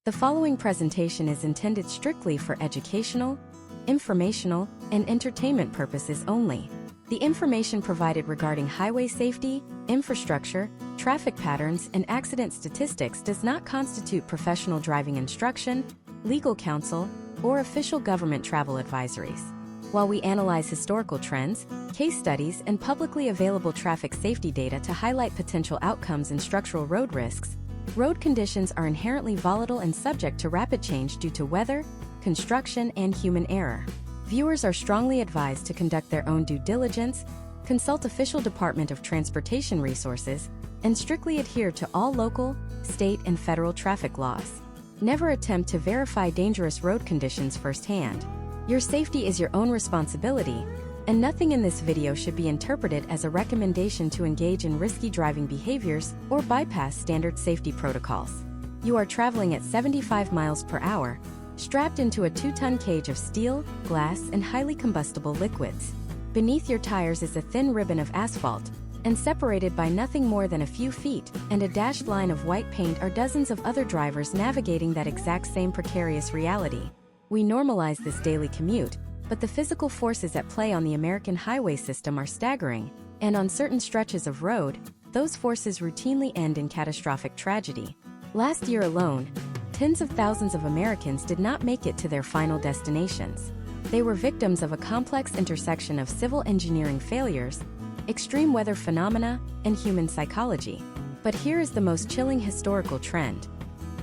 The following presentation is intended strictly for educational, informational, and entertainment purposes only. The information provided regarding highway safety, infrastructure, traffic patterns, and accident statistics does not constitute professional driving instruction, legal counsel, or official government travel advisories. While we analyze historical trends, case studies, and publicly available traffic safety data to highlight potential outcomes and structural road risks, road conditions are inherently volatile and subject to rapid change due to weather, construction, and human error. Viewers are strongly advised to conduct their own due diligence, consult official Department of Transportation resources, and strictly adhere to all local, state, and federal traffic laws. Never attempt to verify dangerous road conditions firsthand. Your safety is your own responsibility, and nothing in this video should be interpreted as a recommendation to engage in risky driving behaviors or bypass standard safety protocols. You are traveling at 75 miles per hour, strapped into a 2-ton cage of steel, glass, and highly combustible liquids. Beneath your tires is a thin ribbon of asphalt, and separated by nothing more than a few feet and a dashed line of white paint are dozens of other drivers navigating that exact same precarious reality. We normalize this daily commute, but the physical forces at play on the American highway system are staggering, and on certain stretches of road, those forces routinely end in catastrophic tragedy. Last year alone, tens of thousands of Americans did not make it to their final destinations. They were victims of a complex intersection of civil engineering failures, extreme weather phenomena, and human psychology. But here is the most chilling historical trend.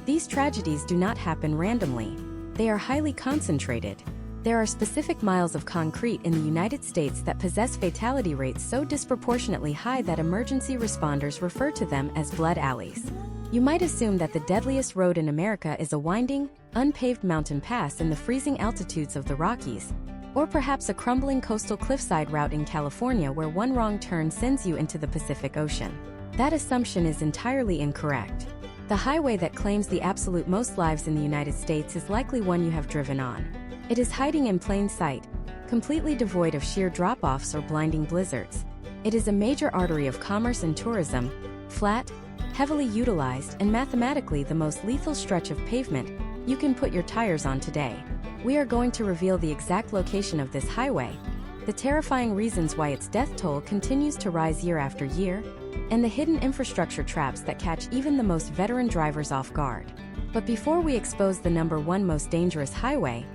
These tragedies do not happen randomly. They are highly concentrated. There are specific miles of concrete in the United States that possess fatality rates so disproportionately high that emergency responders refer to them as blood alleys. You might assume that the deadliest road in America is a winding, unpaved mountain pass in the freezing altitudes of the Rockies, or perhaps a crumbling coastal cliffside route in California where one wrong turn sends you into the Pacific Ocean. That assumption is entirely incorrect. The highway that claims the absolute most lives in the United States is likely one you have driven on. It is hiding in plain sight, completely devoid of sheer drop-offs or blinding blizzards. It is a major artery of commerce and tourism, flat, heavily utilized, and mathematically the most lethal stretch of pavement you can put your tires on today. We are going to reveal the exact location of this highway, the terrifying reasons why its death toll continues to rise year after year, and the hidden infrastructure traps that catch even the most veteran drivers off guard. But before we expose the #1 most dangerous highway,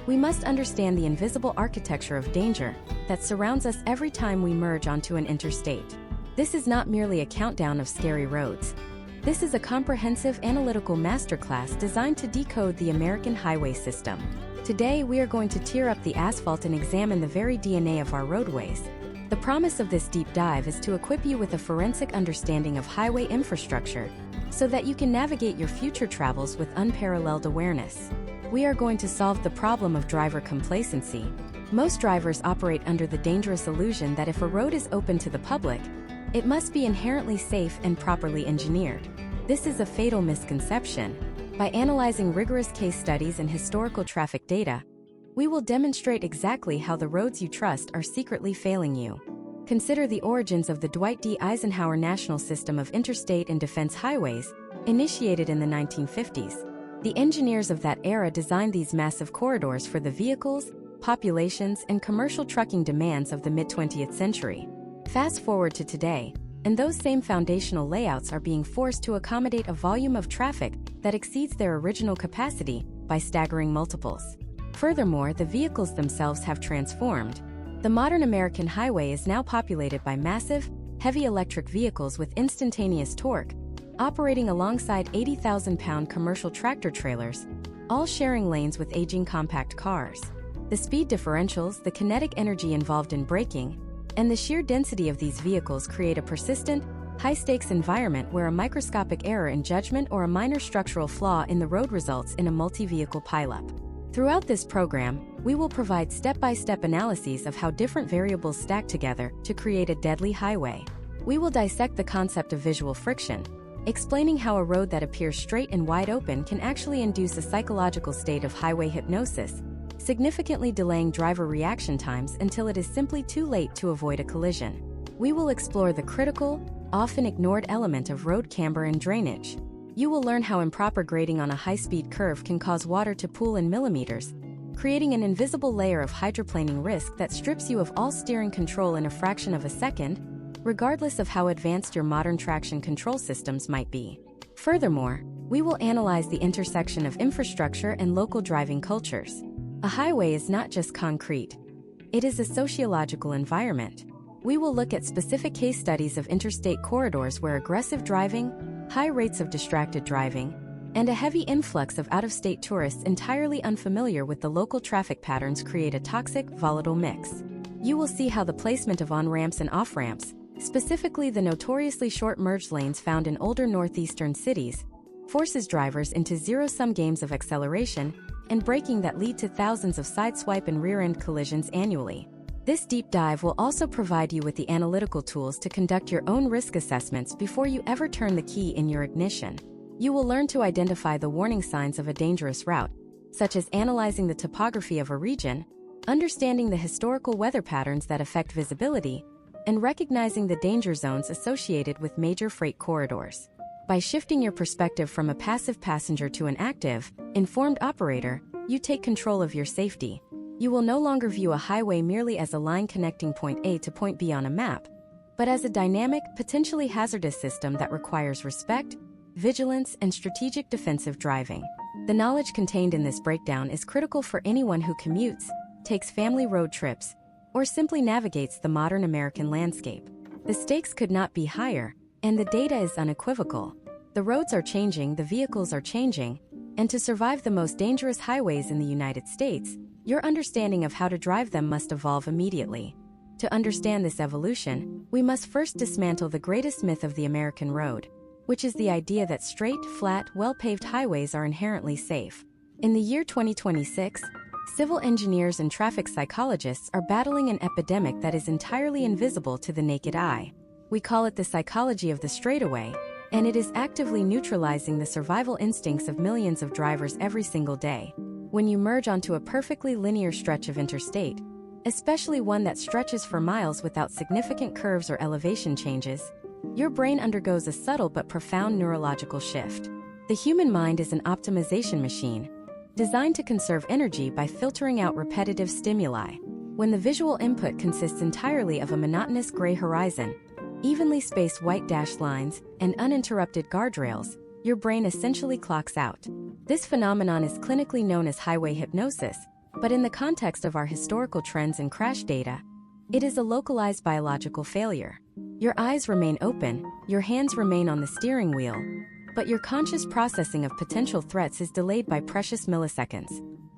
we must understand the invisible architecture of danger that surrounds us every time we merge onto an interstate. This is not merely a countdown of scary roads. This is a comprehensive analytical masterclass designed to decode the American highway system. Today we are going to tear up the asphalt and examine the very DNA of our roadways. The promise of this deep dive is to equip you with a forensic understanding of highway infrastructure so that you can navigate your future travels with unparalleled awareness. We are going to solve the problem of driver complacency. Most drivers operate under the dangerous illusion that if a road is open to the public, it must be inherently safe and properly engineered. This is a fatal misconception. By analyzing rigorous case studies and historical traffic data, we will demonstrate exactly how the roads you trust are secretly failing you. Consider the origins of the Dwight D. Eisenhower National System of Interstate and Defense Highways, initiated in the 1950s. The engineers of that era designed these massive corridors for the vehicles, populations, and commercial trucking demands of the mid-20th century. Fast forward to today, and those same foundational layouts are being forced to accommodate a volume of traffic that exceeds their original capacity by staggering multiples. Furthermore, the vehicles themselves have transformed. The modern American highway is now populated by massive, heavy electric vehicles with instantaneous torque, operating alongside 80,000-pound commercial tractor trailers, all sharing lanes with aging compact cars. The speed differentials, the kinetic energy involved in braking, and the sheer density of these vehicles create a persistent, high-stakes environment where a microscopic error in judgment or a minor structural flaw in the road results in a multi-vehicle pileup. Throughout this program, we will provide step-by-step analyses of how different variables stack together to create a deadly highway. We will dissect the concept of visual friction, explaining how a road that appears straight and wide open can actually induce a psychological state of highway hypnosis, significantly delaying driver reaction times until it is simply too late to avoid a collision. We will explore the critical, often ignored element of road camber and drainage. You will learn how improper grading on a high-speed curve can cause water to pool in millimeters, creating an invisible layer of hydroplaning risk that strips you of all steering control in a fraction of a second, regardless of how advanced your modern traction control systems might be. Furthermore, we will analyze the intersection of infrastructure and local driving cultures. A highway is not just concrete. It is a sociological environment. We will look at specific case studies of interstate corridors where aggressive driving, high rates of distracted driving, and a heavy influx of out-of-state tourists entirely unfamiliar with the local traffic patterns create a toxic, volatile mix. You will see how the placement of on-ramps and off-ramps, specifically the notoriously short merged lanes found in older northeastern cities, forces drivers into zero-sum games of acceleration and braking that lead to thousands of sideswipe and rear-end collisions annually. This deep dive will also provide you with the analytical tools to conduct your own risk assessments before you ever turn the key in your ignition. You will learn to identify the warning signs of a dangerous route, such as analyzing the topography of a region, understanding the historical weather patterns that affect visibility, and recognizing the danger zones associated with major freight corridors. By shifting your perspective from a passive passenger to an active, informed operator, you take control of your safety. You will no longer view a highway merely as a line connecting point A to point B on a map, but as a dynamic, potentially hazardous system that requires respect, vigilance, and strategic defensive driving. The knowledge contained in this breakdown is critical for anyone who commutes, takes family road trips, or simply navigates the modern American landscape. The stakes could not be higher, and the data is unequivocal. The roads are changing, the vehicles are changing, and to survive the most dangerous highways in the United States, your understanding of how to drive them must evolve immediately. To understand this evolution, we must first dismantle the greatest myth of the American road, which is the idea that straight, flat, well-paved highways are inherently safe. In the year 2026, civil engineers and traffic psychologists are battling an epidemic that is entirely invisible to the naked eye. We call it the psychology of the straightaway, and it is actively neutralizing the survival instincts of millions of drivers every single day. When you merge onto a perfectly linear stretch of interstate, especially one that stretches for miles without significant curves or elevation changes, your brain undergoes a subtle but profound neurological shift. The human mind is an optimization machine, designed to conserve energy by filtering out repetitive stimuli. When the visual input consists entirely of a monotonous gray horizon, evenly spaced white dashed lines, and uninterrupted guardrails, your brain essentially clocks out. This phenomenon is clinically known as highway hypnosis, but in the context of our historical trends and crash data, it is a localized biological failure. Your eyes remain open, your hands remain on the steering wheel, but your conscious processing of potential threats is delayed by precious milliseconds.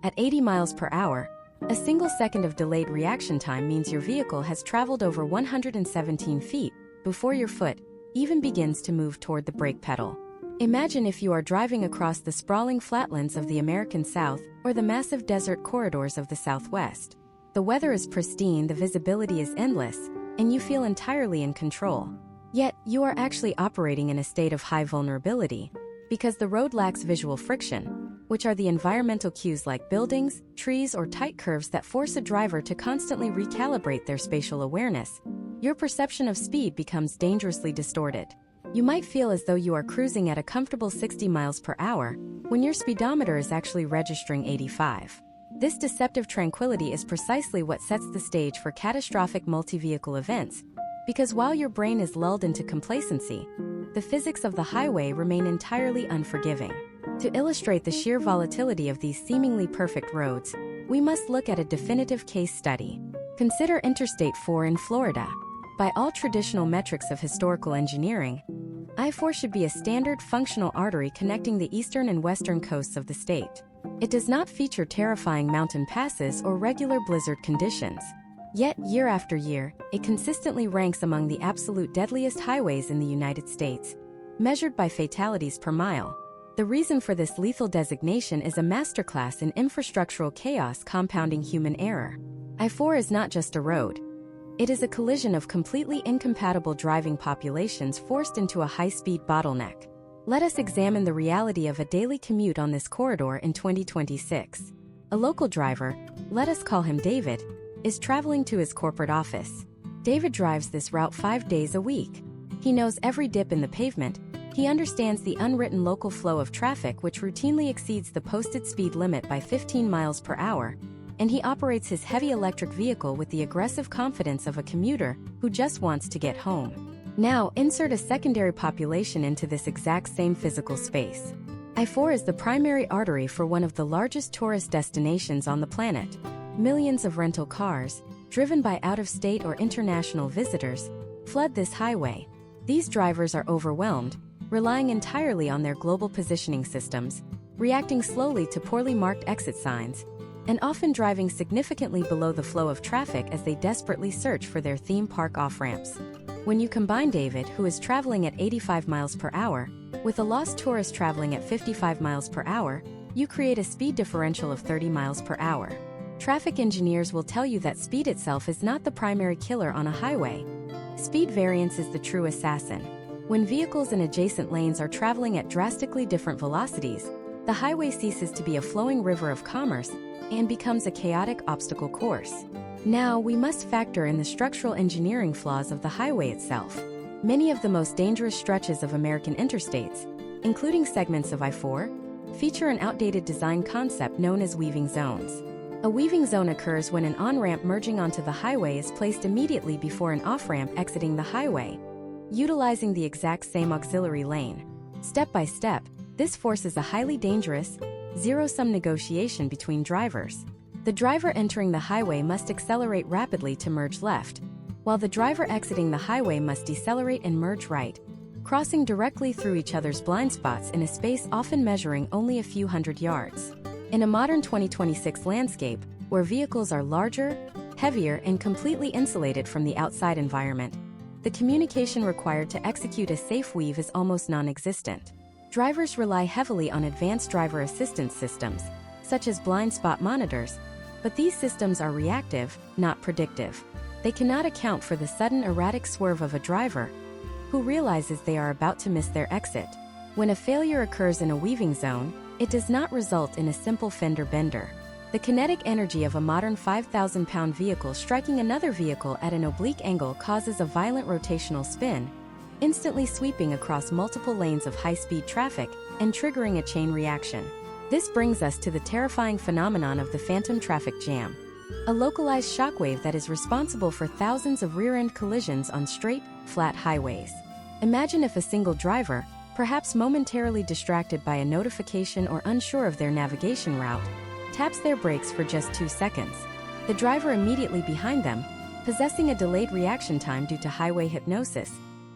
At 80 miles per hour, a single second of delayed reaction time means your vehicle has traveled over 117 feet before your foot even begins to move toward the brake pedal. Imagine if you are driving across the sprawling flatlands of the American South or the massive desert corridors of the Southwest. The weather is pristine, the visibility is endless, and you feel entirely in control. Yet, you are actually operating in a state of high vulnerability, because the road lacks visual friction, which are the environmental cues like buildings, trees, or tight curves that force a driver to constantly recalibrate their spatial awareness. Your perception of speed becomes dangerously distorted. You might feel as though you are cruising at a comfortable 60 miles per hour, when your speedometer is actually registering 85. This deceptive tranquility is precisely what sets the stage for catastrophic multi-vehicle events, because while your brain is lulled into complacency, the physics of the highway remain entirely unforgiving. To illustrate the sheer volatility of these seemingly perfect roads, we must look at a definitive case study. Consider Interstate 4 in Florida. By all traditional metrics of historical engineering, I-4 should be a standard functional artery connecting the eastern and western coasts of the state. It does not feature terrifying mountain passes or regular blizzard conditions. Yet, year after year, it consistently ranks among the absolute deadliest highways in the United States, measured by fatalities per mile. The reason for this lethal designation is a masterclass in infrastructural chaos compounding human error. I-4 is not just a road. It is a collision of completely incompatible driving populations forced into a high-speed bottleneck. Let us examine the reality of a daily commute on this corridor in 2026. A local driver, let us call him David, is traveling to his corporate office. David drives this route 5 days a week. He knows every dip in the pavement, He understands the unwritten local flow of traffic, which routinely exceeds the posted speed limit by 15 miles per hour, and he operates his heavy electric vehicle with the aggressive confidence of a commuter who just wants to get home. Now, insert a secondary population into this exact same physical space. I-4 is the primary artery for one of the largest tourist destinations on the planet. Millions of rental cars, driven by out-of-state or international visitors, flood this highway. These drivers are overwhelmed, relying entirely on their global positioning systems, reacting slowly to poorly marked exit signs, and often driving significantly below the flow of traffic as they desperately search for their theme park off-ramps. When you combine David, who is traveling at 85 miles per hour, with a lost tourist traveling at 55 miles per hour, you create a speed differential of 30 miles per hour. Traffic engineers will tell you that speed itself is not the primary killer on a highway. Speed variance is the true assassin. When vehicles in adjacent lanes are traveling at drastically different velocities, the highway ceases to be a flowing river of commerce and becomes a chaotic obstacle course. Now, we must factor in the structural engineering flaws of the highway itself. Many of the most dangerous stretches of American interstates, including segments of I-4, feature an outdated design concept known as weaving zones. A weaving zone occurs when an on-ramp merging onto the highway is placed immediately before an off-ramp exiting the highway, utilizing the exact same auxiliary lane. Step by step, this forces a highly dangerous, zero-sum negotiation between drivers. The driver entering the highway must accelerate rapidly to merge left, while the driver exiting the highway must decelerate and merge right, crossing directly through each other's blind spots in a space often measuring only a few hundred yards. In a modern 2026 landscape, where vehicles are larger, heavier, and completely insulated from the outside environment, the communication required to execute a safe weave is almost non-existent. Drivers rely heavily on advanced driver assistance systems, such as blind spot monitors, but these systems are reactive, not predictive. They cannot account for the sudden erratic swerve of a driver who realizes they are about to miss their exit. When a failure occurs in a weaving zone, it does not result in a simple fender bender. The kinetic energy of a modern 5,000-pound vehicle striking another vehicle at an oblique angle causes a violent rotational spin, instantly sweeping across multiple lanes of high-speed traffic and triggering a chain reaction. This brings us to the terrifying phenomenon of the phantom traffic jam, a localized shockwave that is responsible for thousands of rear-end collisions on straight, flat highways. Imagine if a single driver, perhaps momentarily distracted by a notification or unsure of their navigation route, taps their brakes for just 2 seconds. The driver immediately behind them, possessing a delayed reaction time due to highway hypnosis,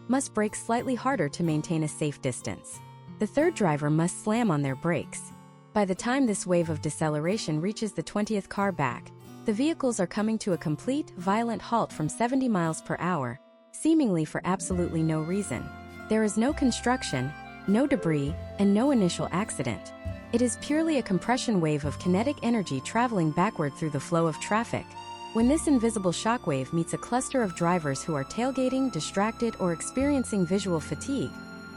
must brake slightly harder to maintain a safe distance. The third driver must slam on their brakes. By the time this wave of deceleration reaches the 20th car back, the vehicles are coming to a complete, violent halt from 70 miles per hour, seemingly for absolutely no reason. There is no construction, no debris, and no initial accident. It is purely a compression wave of kinetic energy traveling backward through the flow of traffic. When this invisible shockwave meets a cluster of drivers who are tailgating, distracted, or experiencing visual fatigue,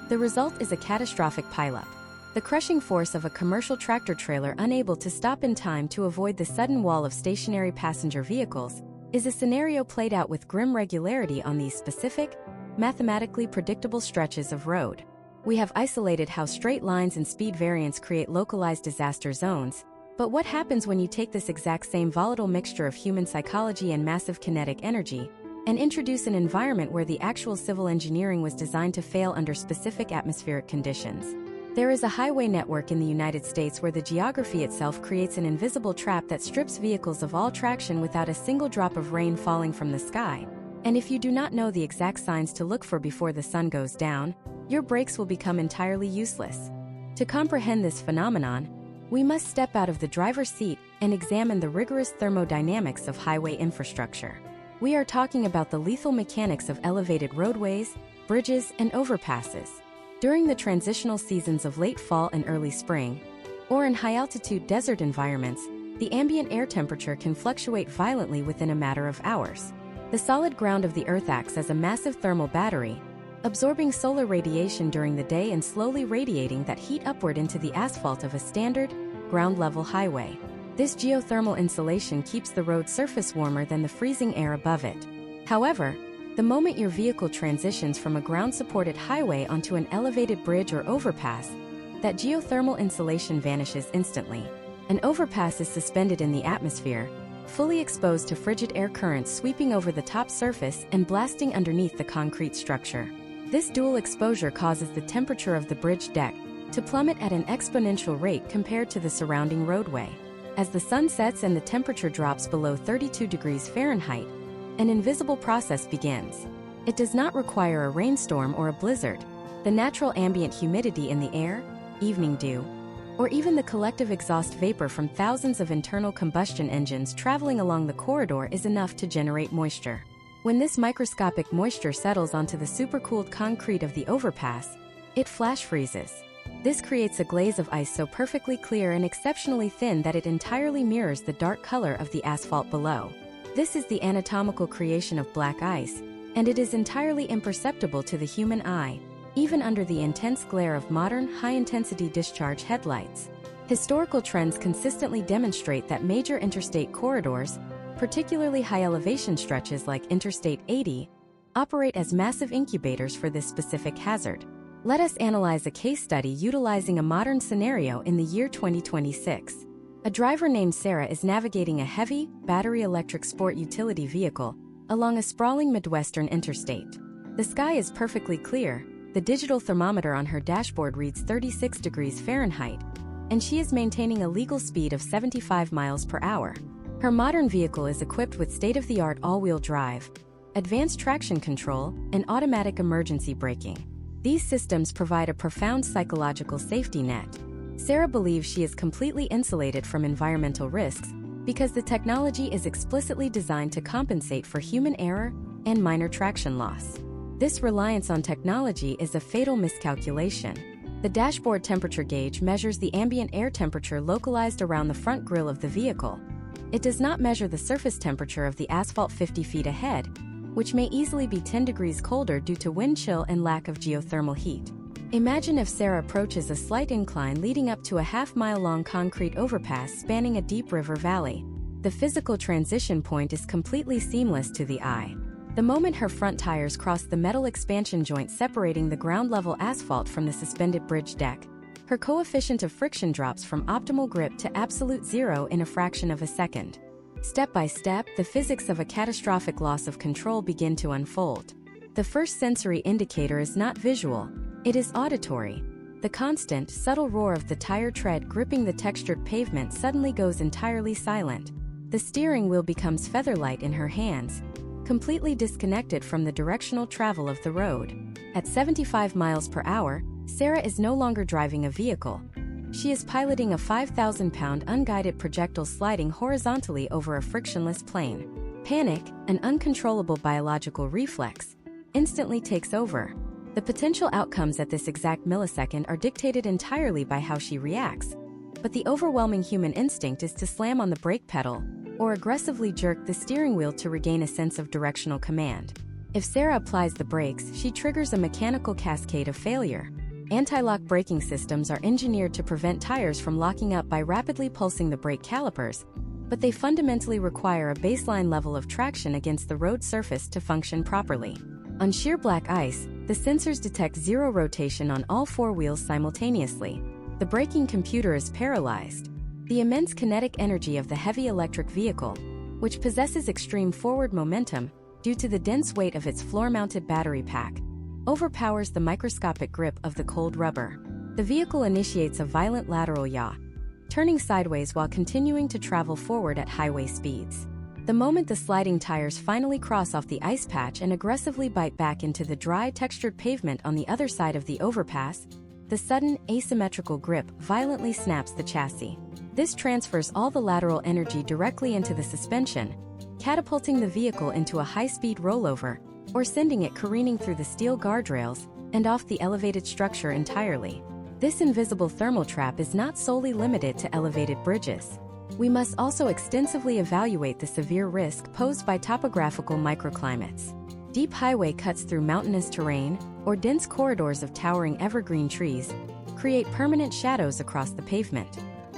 the result is a catastrophic pileup. The crushing force of a commercial tractor-trailer unable to stop in time to avoid the sudden wall of stationary passenger vehicles is a scenario played out with grim regularity on these specific, mathematically predictable stretches of road. We have isolated how straight lines and speed variance create localized disaster zones, but what happens when you take this exact same volatile mixture of human psychology and massive kinetic energy and introduce an environment where the actual civil engineering was designed to fail under specific atmospheric conditions? There is a highway network in the United States where the geography itself creates an invisible trap that strips vehicles of all traction without a single drop of rain falling from the sky. And if you do not know the exact signs to look for before the sun goes down, your brakes will become entirely useless. To comprehend this phenomenon, we must step out of the driver's seat and examine the rigorous thermodynamics of highway infrastructure. We are talking about the lethal mechanics of elevated roadways, bridges, and overpasses. During the transitional seasons of late fall and early spring, or in high-altitude desert environments, the ambient air temperature can fluctuate violently within a matter of hours. The solid ground of the Earth acts as a massive thermal battery, absorbing solar radiation during the day and slowly radiating that heat upward into the asphalt of a standard, ground-level highway. This geothermal insulation keeps the road surface warmer than the freezing air above it. However, The moment your vehicle transitions from a ground-supported highway onto an elevated bridge or overpass, that geothermal insulation vanishes instantly. An overpass is suspended in the atmosphere, fully exposed to frigid air currents sweeping over the top surface and blasting underneath the concrete structure. This dual exposure causes the temperature of the bridge deck to plummet at an exponential rate compared to the surrounding roadway. As the sun sets and the temperature drops below 32 degrees Fahrenheit, an invisible process begins. It does not require a rainstorm or a blizzard. The natural ambient humidity in the air, evening dew, or even the collective exhaust vapor from thousands of internal combustion engines traveling along the corridor is enough to generate moisture. When this microscopic moisture settles onto the supercooled concrete of the overpass, it flash freezes. This creates a glaze of ice so perfectly clear and exceptionally thin that it entirely mirrors the dark color of the asphalt below. This is the anatomical creation of black ice, and it is entirely imperceptible to the human eye, even under the intense glare of modern, high-intensity discharge headlights. Historical trends consistently demonstrate that major interstate corridors, particularly high-elevation stretches like Interstate 80, operate as massive incubators for this specific hazard. Let us analyze a case study utilizing a modern scenario in the year 2026. A driver named Sarah is navigating a heavy, battery-electric sport utility vehicle along a sprawling Midwestern interstate. The sky is perfectly clear, the digital thermometer on her dashboard reads 36 degrees Fahrenheit, and she is maintaining a legal speed of 75 miles per hour. Her modern vehicle is equipped with state-of-the-art all-wheel drive, advanced traction control, and automatic emergency braking. These systems provide a profound psychological safety net. Sarah believes she is completely insulated from environmental risks because the technology is explicitly designed to compensate for human error and minor traction loss. This reliance on technology is a fatal miscalculation. The dashboard temperature gauge measures the ambient air temperature localized around the front grille of the vehicle. It does not measure the surface temperature of the asphalt 50 feet ahead, which may easily be 10 degrees colder due to wind chill and lack of geothermal heat. Imagine if Sarah approaches a slight incline leading up to a half-mile-long concrete overpass spanning a deep river valley. The physical transition point is completely seamless to the eye. The moment her front tires cross the metal expansion joint separating the ground-level asphalt from the suspended bridge deck, her coefficient of friction drops from optimal grip to absolute zero in a fraction of a second. Step by step, the physics of a catastrophic loss of control begin to unfold. The first sensory indicator is not visual, it is auditory. The constant, subtle roar of the tire tread gripping the textured pavement suddenly goes entirely silent. The steering wheel becomes feather-light in her hands, completely disconnected from the directional travel of the road. At 75 miles per hour, Sarah is no longer driving a vehicle. She is piloting a 5,000-pound unguided projectile sliding horizontally over a frictionless plane. Panic, an uncontrollable biological reflex, instantly takes over. The potential outcomes at this exact millisecond are dictated entirely by how she reacts. But the overwhelming human instinct is to slam on the brake pedal, or aggressively jerk the steering wheel to regain a sense of directional command. If Sarah applies the brakes, she triggers a mechanical cascade of failure. Anti-lock braking systems are engineered to prevent tires from locking up by rapidly pulsing the brake calipers, but they fundamentally require a baseline level of traction against the road surface to function properly. On sheer black ice, the sensors detect zero rotation on all four wheels simultaneously. The braking computer is paralyzed. The immense kinetic energy of the heavy electric vehicle, which possesses extreme forward momentum due to the dense weight of its floor-mounted battery pack, overpowers the microscopic grip of the cold rubber. The vehicle initiates a violent lateral yaw, turning sideways while continuing to travel forward at highway speeds. The moment the sliding tires finally cross off the ice patch and aggressively bite back into the dry, textured pavement on the other side of the overpass, the sudden, asymmetrical grip violently snaps the chassis. This transfers all the lateral energy directly into the suspension, catapulting the vehicle into a high-speed rollover, or sending it careening through the steel guardrails and off the elevated structure entirely. This invisible thermal trap is not solely limited to elevated bridges. We must also extensively evaluate the severe risk posed by topographical microclimates. Deep highway cuts through mountainous terrain, or dense corridors of towering evergreen trees, create permanent shadows across the pavement.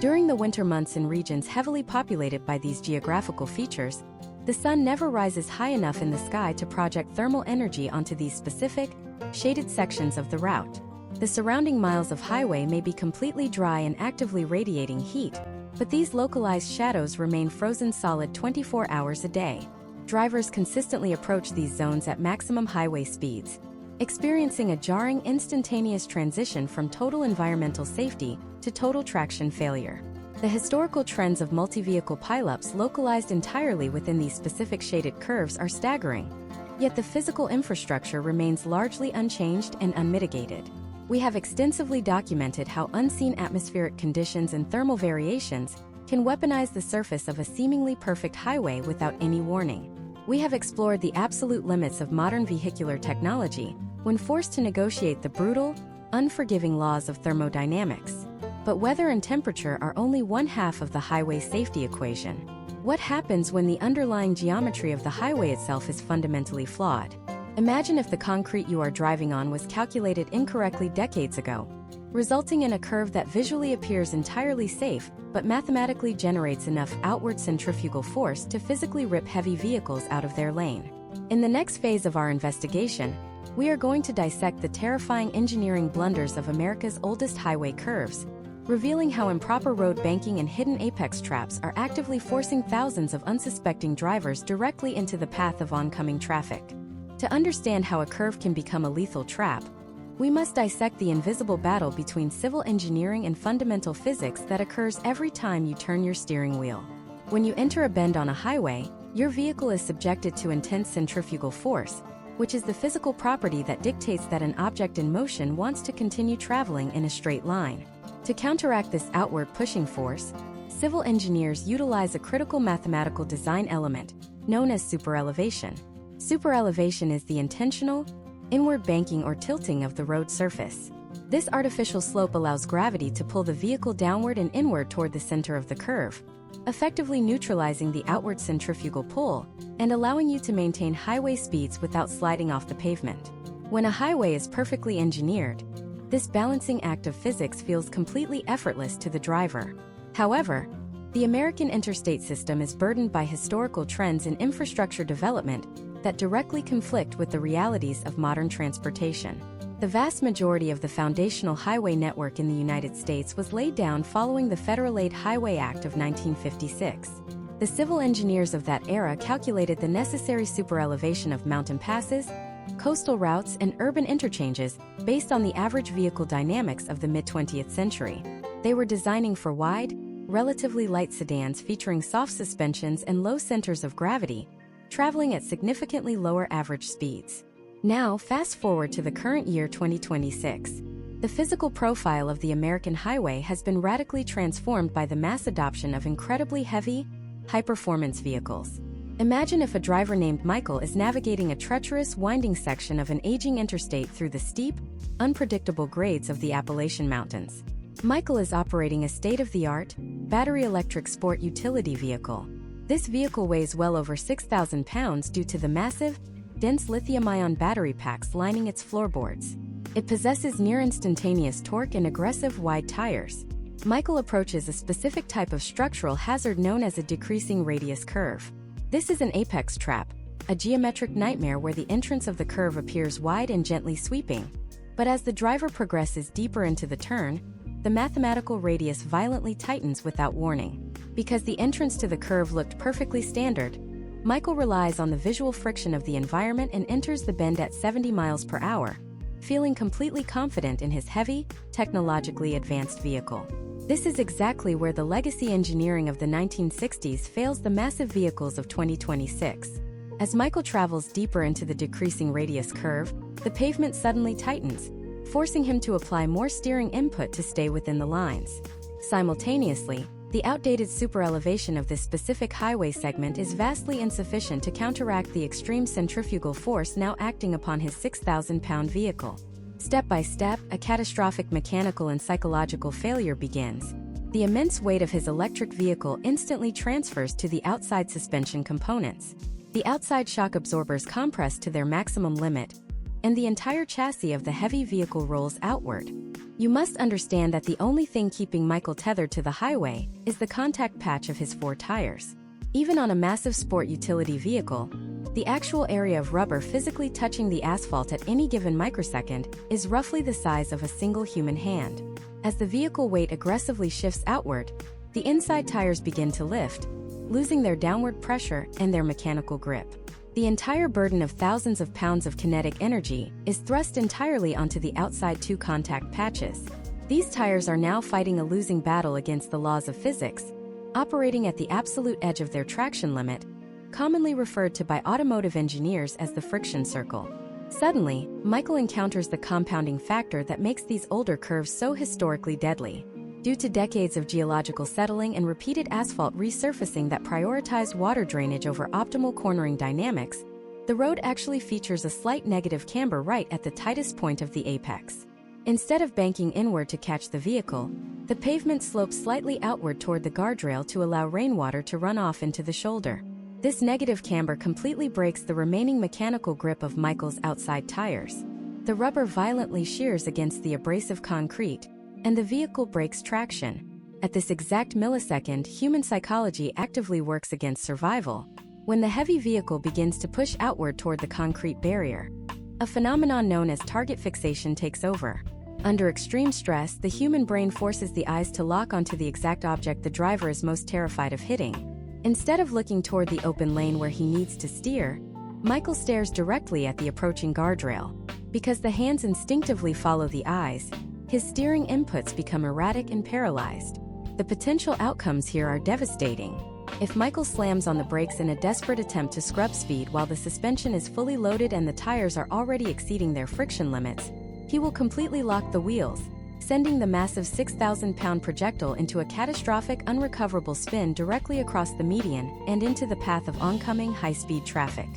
During the winter months in regions heavily populated by these geographical features, The sun never rises high enough in the sky to project thermal energy onto these specific, shaded sections of the route. The surrounding miles of highway may be completely dry and actively radiating heat, but these localized shadows remain frozen solid 24 hours a day. Drivers consistently approach these zones at maximum highway speeds, experiencing a jarring, instantaneous transition from total environmental safety to total traction failure. The historical trends of multi-vehicle pileups localized entirely within these specific shaded curves are staggering, yet the physical infrastructure remains largely unchanged and unmitigated. We have extensively documented how unseen atmospheric conditions and thermal variations can weaponize the surface of a seemingly perfect highway without any warning. We have explored the absolute limits of modern vehicular technology when forced to negotiate the brutal, unforgiving laws of thermodynamics. But weather and temperature are only one half of the highway safety equation. What happens when the underlying geometry of the highway itself is fundamentally flawed? Imagine if the concrete you are driving on was calculated incorrectly decades ago, resulting in a curve that visually appears entirely safe but mathematically generates enough outward centrifugal force to physically rip heavy vehicles out of their lane. In the next phase of our investigation, we are going to dissect the terrifying engineering blunders of America's oldest highway curves, revealing how improper road banking and hidden apex traps are actively forcing thousands of unsuspecting drivers directly into the path of oncoming traffic. To understand how a curve can become a lethal trap, we must dissect the invisible battle between civil engineering and fundamental physics that occurs every time you turn your steering wheel. When you enter a bend on a highway, your vehicle is subjected to intense centrifugal force, which is the physical property that dictates that an object in motion wants to continue traveling in a straight line. To counteract this outward pushing force, civil engineers utilize a critical mathematical design element known as superelevation. Superelevation is the intentional, inward banking or tilting of the road surface. This artificial slope allows gravity to pull the vehicle downward and inward toward the center of the curve, effectively neutralizing the outward centrifugal pull and allowing you to maintain highway speeds without sliding off the pavement. When a highway is perfectly engineered, this balancing act of physics feels completely effortless to the driver. However, the American interstate system is burdened by historical trends in infrastructure development that directly conflict with the realities of modern transportation. The vast majority of the foundational highway network in the United States was laid down following the Federal Aid Highway Act of 1956. The civil engineers of that era calculated the necessary superelevation of mountain passes, coastal routes, and urban interchanges based on the average vehicle dynamics of the mid-20th century. They were designing for wide, relatively light sedans featuring soft suspensions and low centers of gravity, traveling at significantly lower average speeds. Now, fast forward to the current year 2026. The physical profile of the American highway has been radically transformed by the mass adoption of incredibly heavy, high-performance vehicles. Imagine if a driver named Michael is navigating a treacherous, winding section of an aging interstate through the steep, unpredictable grades of the Appalachian Mountains. Michael is operating a state-of-the-art, battery-electric sport utility vehicle. This vehicle weighs well over 6,000 pounds due to the massive, dense lithium-ion battery packs lining its floorboards. It possesses near-instantaneous torque and aggressive wide tires. Michael approaches a specific type of structural hazard known as a decreasing radius curve. This is an apex trap, a geometric nightmare where the entrance of the curve appears wide and gently sweeping. But as the driver progresses deeper into the turn, the mathematical radius violently tightens without warning. Because the entrance to the curve looked perfectly standard, Michael relies on the visual friction of the environment and enters the bend at 70 miles per hour, feeling completely confident in his heavy, technologically advanced vehicle. This is exactly where the legacy engineering of the 1960s fails the massive vehicles of 2026. As Michael travels deeper into the decreasing radius curve, the pavement suddenly tightens, forcing him to apply more steering input to stay within the lines. Simultaneously, the outdated superelevation of this specific highway segment is vastly insufficient to counteract the extreme centrifugal force now acting upon his 6,000-pound vehicle. Step by step, a catastrophic mechanical and psychological failure begins. The immense weight of his electric vehicle instantly transfers to the outside suspension components. The outside shock absorbers compress to their maximum limit, and the entire chassis of the heavy vehicle rolls outward. You must understand that the only thing keeping Michael tethered to the highway is the contact patch of his 4 tires. Even on a massive sport utility vehicle, the actual area of rubber physically touching the asphalt at any given microsecond is roughly the size of a single human hand. As the vehicle weight aggressively shifts outward, the inside tires begin to lift, losing their downward pressure and their mechanical grip. The entire burden of thousands of pounds of kinetic energy is thrust entirely onto the outside two contact patches. These tires are now fighting a losing battle against the laws of physics, operating at the absolute edge of their traction limit, commonly referred to by automotive engineers as the friction circle. Suddenly, Michael encounters the compounding factor that makes these older curves so historically deadly. Due to decades of geological settling and repeated asphalt resurfacing that prioritized water drainage over optimal cornering dynamics, the road actually features a slight negative camber right at the tightest point of the apex. Instead of banking inward to catch the vehicle, the pavement slopes slightly outward toward the guardrail to allow rainwater to run off into the shoulder. This negative camber completely breaks the remaining mechanical grip of Michael's outside tires. The rubber violently shears against the abrasive concrete, and the vehicle breaks traction. At this exact millisecond, human psychology actively works against survival, when the heavy vehicle begins to push outward toward the concrete barrier. A phenomenon known as target fixation takes over. Under extreme stress, the human brain forces the eyes to lock onto the exact object the driver is most terrified of hitting. Instead of looking toward the open lane where he needs to steer, Michael stares directly at the approaching guardrail. Because the hands instinctively follow the eyes, his steering inputs become erratic and paralyzed. The potential outcomes here are devastating. If Michael slams on the brakes in a desperate attempt to scrub speed while the suspension is fully loaded and the tires are already exceeding their friction limits, he will completely lock the wheels, sending the massive 6,000-pound projectile into a catastrophic, unrecoverable spin directly across the median and into the path of oncoming high-speed traffic.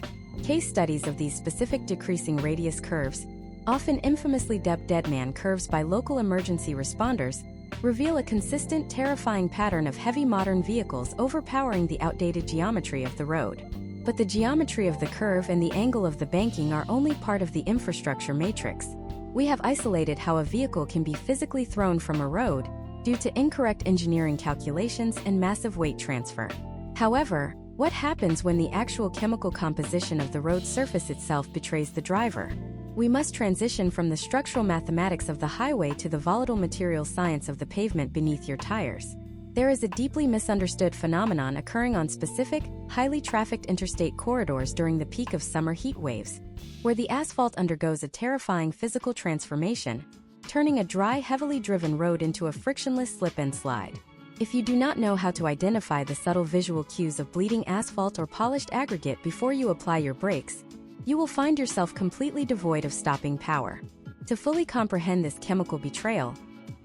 Case studies of these specific decreasing radius curves, often infamously dubbed deadman curves by local emergency responders, reveal a consistent, terrifying pattern of heavy modern vehicles overpowering the outdated geometry of the road. But the geometry of the curve and the angle of the banking are only part of the infrastructure matrix. We have isolated how a vehicle can be physically thrown from a road due to incorrect engineering calculations and massive weight transfer. However, what happens when the actual chemical composition of the road surface itself betrays the driver? We must transition from the structural mathematics of the highway to the volatile materials science of the pavement beneath your tires. There is a deeply misunderstood phenomenon occurring on specific, highly trafficked interstate corridors during the peak of summer heat waves, where the asphalt undergoes a terrifying physical transformation, turning a dry, heavily driven road into a frictionless slip and slide. If you do not know how to identify the subtle visual cues of bleeding asphalt or polished aggregate before you apply your brakes, you will find yourself completely devoid of stopping power. To fully comprehend this chemical betrayal,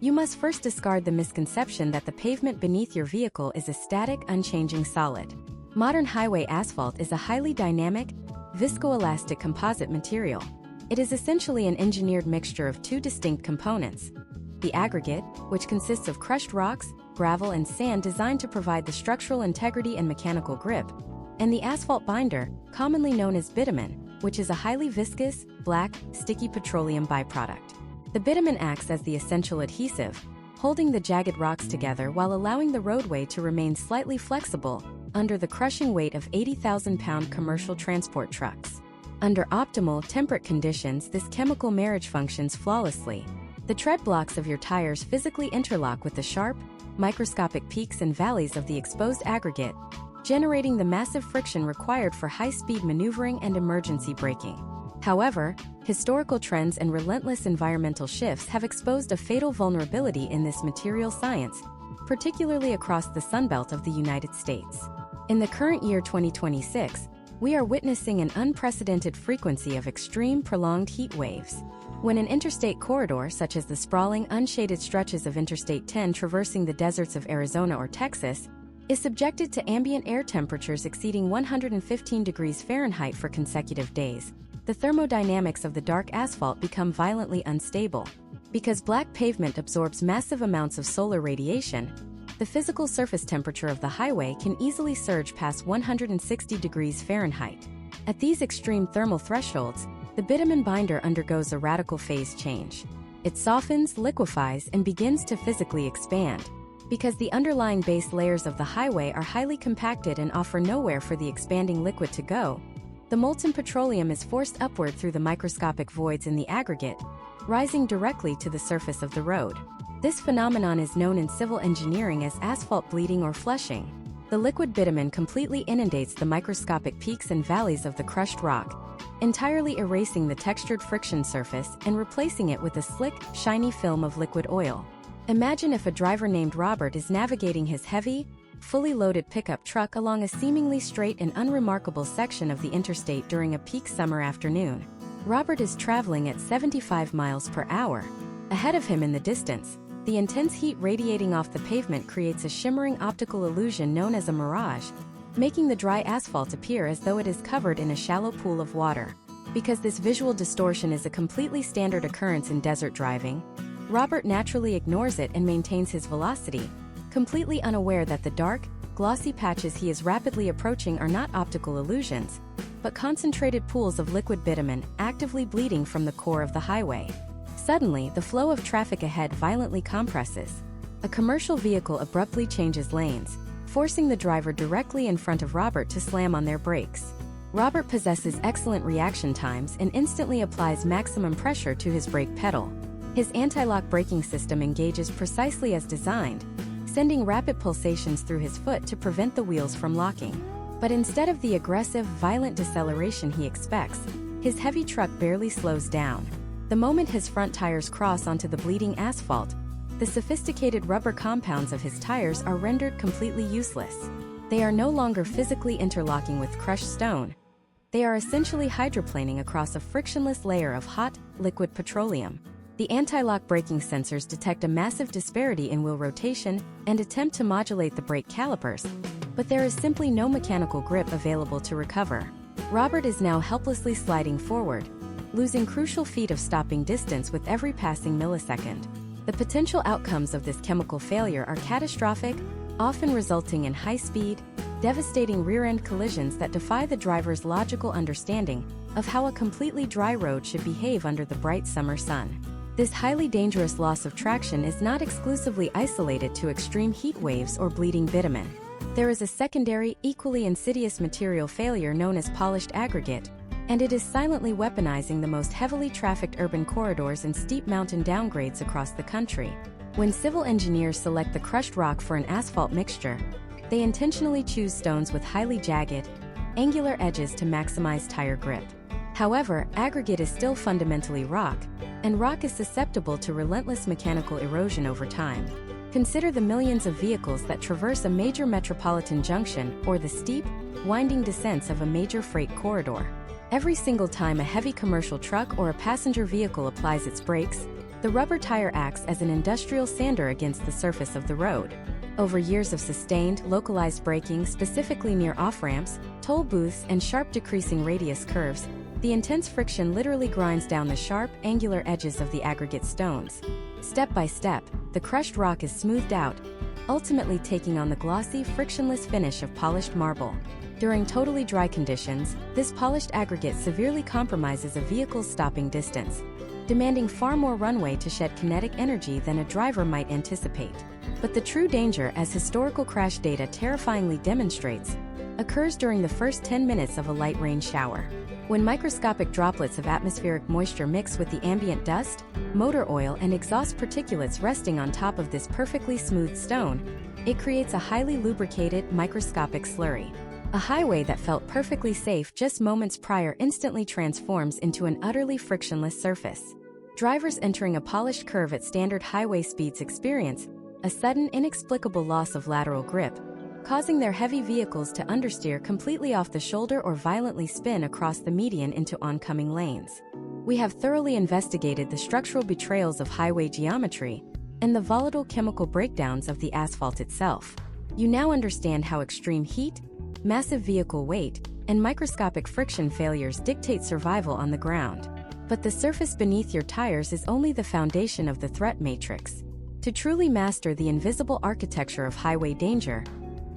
you must first discard the misconception that the pavement beneath your vehicle is a static, unchanging solid. Modern highway asphalt is a highly dynamic, viscoelastic composite material. It is essentially an engineered mixture of two distinct components: the aggregate, which consists of crushed rocks, gravel, and sand designed to provide the structural integrity and mechanical grip, and the asphalt binder, commonly known as bitumen, which is a highly viscous, black, sticky petroleum byproduct. The bitumen acts as the essential adhesive, holding the jagged rocks together while allowing the roadway to remain slightly flexible under the crushing weight of 80,000-pound commercial transport trucks. Under optimal, temperate conditions, this chemical marriage functions flawlessly. The tread blocks of your tires physically interlock with the sharp, microscopic peaks and valleys of the exposed aggregate, generating the massive friction required for high-speed maneuvering and emergency braking. However, historical trends and relentless environmental shifts have exposed a fatal vulnerability in this material science, particularly across the Sunbelt of the United States. In the current year 2026, we are witnessing an unprecedented frequency of extreme, prolonged heat waves. When an interstate corridor, such as the sprawling, unshaded stretches of Interstate 10 traversing the deserts of Arizona or Texas, is subjected to ambient air temperatures exceeding 115 degrees Fahrenheit for consecutive days, the thermodynamics of the dark asphalt become violently unstable. Because black pavement absorbs massive amounts of solar radiation, the physical surface temperature of the highway can easily surge past 160 degrees Fahrenheit. At these extreme thermal thresholds, the bitumen binder undergoes a radical phase change. It softens, liquefies, and begins to physically expand. Because the underlying base layers of the highway are highly compacted and offer nowhere for the expanding liquid to go, the molten petroleum is forced upward through the microscopic voids in the aggregate, rising directly to the surface of the road. This phenomenon is known in civil engineering as asphalt bleeding or flushing. The liquid bitumen completely inundates the microscopic peaks and valleys of the crushed rock, entirely erasing the textured friction surface and replacing it with a slick, shiny film of liquid oil. Imagine if a driver named Robert is navigating his heavy, fully loaded pickup truck along a seemingly straight and unremarkable section of the interstate during a peak summer afternoon. Robert is traveling at 75 miles per hour. Ahead of him in the distance, the intense heat radiating off the pavement creates a shimmering optical illusion known as a mirage, making the dry asphalt appear as though it is covered in a shallow pool of water. Because this visual distortion is a completely standard occurrence in desert driving, Robert naturally ignores it and maintains his velocity, completely unaware that the dark, glossy patches he is rapidly approaching are not optical illusions, but concentrated pools of liquid bitumen actively bleeding from the core of the highway. Suddenly, the flow of traffic ahead violently compresses. A commercial vehicle abruptly changes lanes, forcing the driver directly in front of Robert to slam on their brakes. Robert possesses excellent reaction times and instantly applies maximum pressure to his brake pedal. His anti-lock braking system engages precisely as designed, sending rapid pulsations through his foot to prevent the wheels from locking. But instead of the aggressive, violent deceleration he expects, his heavy truck barely slows down. The moment his front tires cross onto the bleeding asphalt, the sophisticated rubber compounds of his tires are rendered completely useless. They are no longer physically interlocking with crushed stone. They are essentially hydroplaning across a frictionless layer of hot, liquid petroleum. The anti-lock braking sensors detect a massive disparity in wheel rotation and attempt to modulate the brake calipers, but there is simply no mechanical grip available to recover. Robert is now helplessly sliding forward, losing crucial feet of stopping distance with every passing millisecond. The potential outcomes of this chemical failure are catastrophic, often resulting in high-speed, devastating rear-end collisions that defy the driver's logical understanding of how a completely dry road should behave under the bright summer sun. This highly dangerous loss of traction is not exclusively isolated to extreme heat waves or bleeding bitumen. There is a secondary, equally insidious material failure known as polished aggregate, and it is silently weaponizing the most heavily trafficked urban corridors and steep mountain downgrades across the country. When civil engineers select the crushed rock for an asphalt mixture, they intentionally choose stones with highly jagged, angular edges to maximize tire grip. However, aggregate is still fundamentally rock, and rock is susceptible to relentless mechanical erosion over time. Consider the millions of vehicles that traverse a major metropolitan junction or the steep, winding descents of a major freight corridor. Every single time a heavy commercial truck or a passenger vehicle applies its brakes, the rubber tire acts as an industrial sander against the surface of the road. Over years of sustained, localized braking, specifically near off-ramps, toll booths, and sharp decreasing radius curves, the intense friction literally grinds down the sharp, angular edges of the aggregate stones. Step by step, the crushed rock is smoothed out, ultimately taking on the glossy, frictionless finish of polished marble. During totally dry conditions, this polished aggregate severely compromises a vehicle's stopping distance, demanding far more runway to shed kinetic energy than a driver might anticipate. But the true danger, as historical crash data terrifyingly demonstrates, occurs during the first 10 minutes of a light rain shower. When microscopic droplets of atmospheric moisture mix with the ambient dust, motor oil, and exhaust particulates resting on top of this perfectly smooth stone, it creates a highly lubricated, microscopic slurry. A highway that felt perfectly safe just moments prior instantly transforms into an utterly frictionless surface. Drivers entering a polished curve at standard highway speeds experience a sudden, inexplicable loss of lateral grip, causing their heavy vehicles to understeer completely off the shoulder or violently spin across the median into oncoming lanes. We have thoroughly investigated the structural betrayals of highway geometry and the volatile chemical breakdowns of the asphalt itself. You now understand how extreme heat, massive vehicle weight, and microscopic friction failures dictate survival on the ground. But the surface beneath your tires is only the foundation of the threat matrix. To truly master the invisible architecture of highway danger,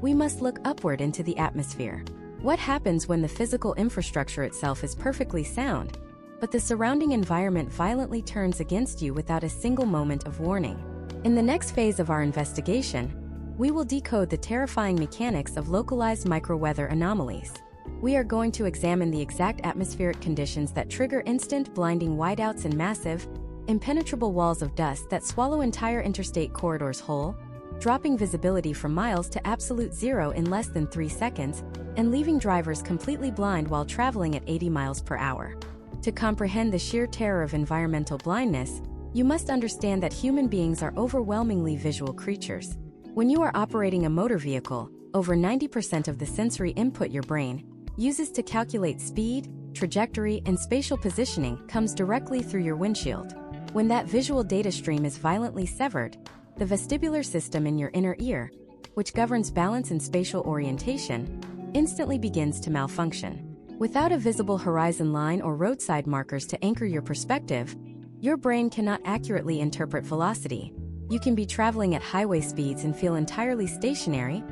we must look upward into the atmosphere. What happens when the physical infrastructure itself is perfectly sound, but the surrounding environment violently turns against you without a single moment of warning? In the next phase of our investigation, we will decode the terrifying mechanics of localized microweather anomalies. We are going to examine the exact atmospheric conditions that trigger instant, blinding whiteouts and massive, impenetrable walls of dust that swallow entire interstate corridors whole, dropping visibility from miles to absolute zero in less than 3 seconds, and leaving drivers completely blind while traveling at 80 miles per hour. To comprehend the sheer terror of environmental blindness, you must understand that human beings are overwhelmingly visual creatures. When you are operating a motor vehicle, over 90% of the sensory input your brain uses to calculate speed, trajectory, and spatial positioning comes directly through your windshield. When that visual data stream is violently severed, the vestibular system in your inner ear, which governs balance and spatial orientation, instantly begins to malfunction. Without a visible horizon line or roadside markers to anchor your perspective, your brain cannot accurately interpret velocity. You can be traveling at highway speeds and feel entirely stationary,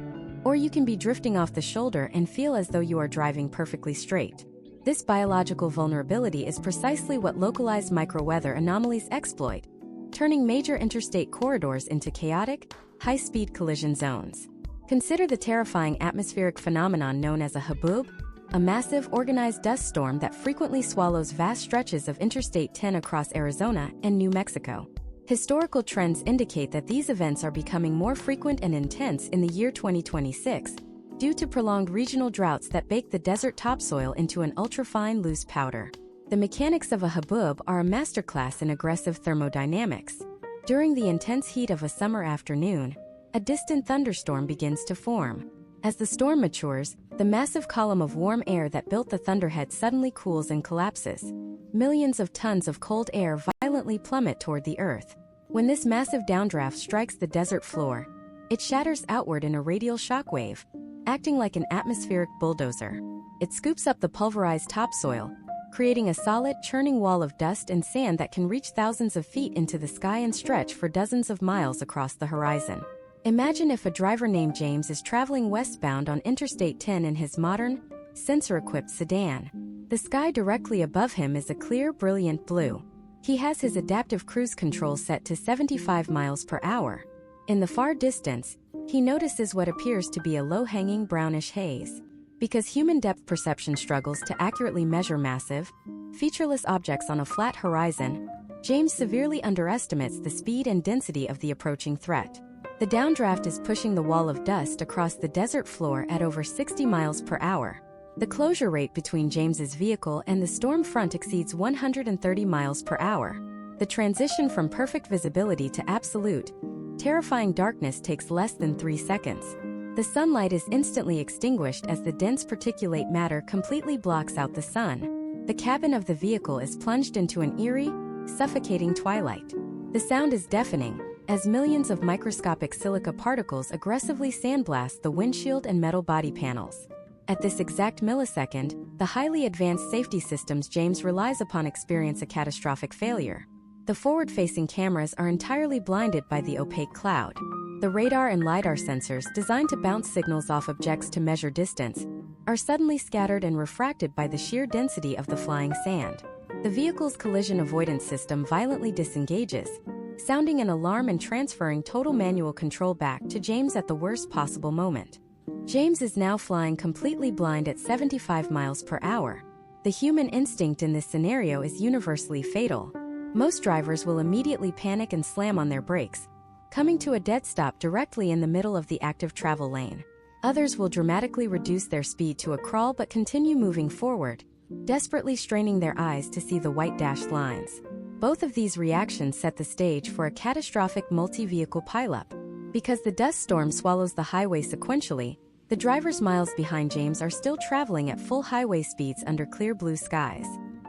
or you can be drifting off the shoulder and feel as though you are driving perfectly straight. This biological vulnerability is precisely what localized microweather anomalies exploit, turning major interstate corridors into chaotic, high-speed collision zones. Consider the terrifying atmospheric phenomenon known as a haboob, a massive, organized dust storm that frequently swallows vast stretches of Interstate 10 across Arizona and New Mexico. Historical trends indicate that these events are becoming more frequent and intense in the year 2026, due to prolonged regional droughts that bake the desert topsoil into an ultrafine loose powder. The mechanics of a haboob are a masterclass in aggressive thermodynamics. During the intense heat of a summer afternoon, a distant thunderstorm begins to form. As the storm matures, the massive column of warm air that built the thunderhead suddenly cools and collapses. Millions of tons of cold air violently plummet toward the earth. When this massive downdraft strikes the desert floor, it shatters outward in a radial shockwave, acting like an atmospheric bulldozer. It scoops up the pulverized topsoil, creating a solid, churning wall of dust and sand that can reach thousands of feet into the sky and stretch for dozens of miles across the horizon. Imagine if a driver named James is traveling westbound on Interstate 10 in his modern, sensor-equipped sedan. The sky directly above him is a clear, brilliant blue. He has his adaptive cruise control set to 75 miles per hour. In the far distance, he notices what appears to be a low-hanging brownish haze. Because human depth perception struggles to accurately measure massive, featureless objects on a flat horizon, James severely underestimates the speed and density of the approaching threat. The downdraft is pushing the wall of dust across the desert floor at over 60 miles per hour. The closure rate between James's vehicle and the storm front exceeds 130 miles per hour. The transition from perfect visibility to absolute, terrifying darkness takes less than 3 seconds. The sunlight is instantly extinguished as the dense particulate matter completely blocks out the sun. The cabin of the vehicle is plunged into an eerie, suffocating twilight. The sound is deafening, as millions of microscopic silica particles aggressively sandblast the windshield and metal body panels. At this exact millisecond, the highly advanced safety systems James relies upon experience a catastrophic failure. The forward-facing cameras are entirely blinded by the opaque cloud. The radar and LiDAR sensors, designed to bounce signals off objects to measure distance, are suddenly scattered and refracted by the sheer density of the flying sand. The vehicle's collision avoidance system violently disengages, sounding an alarm and transferring total manual control back to James at the worst possible moment. James is now flying completely blind at 75 miles per hour. The human instinct in this scenario is universally fatal. Most drivers will immediately panic and slam on their brakes, coming to a dead stop directly in the middle of the active travel lane. Others will dramatically reduce their speed to a crawl but continue moving forward, desperately straining their eyes to see the white dashed lines. Both of these reactions set the stage for a catastrophic multi-vehicle pileup. Because the dust storm swallows the highway sequentially, the drivers miles behind James are still traveling at full highway speeds under clear blue skies.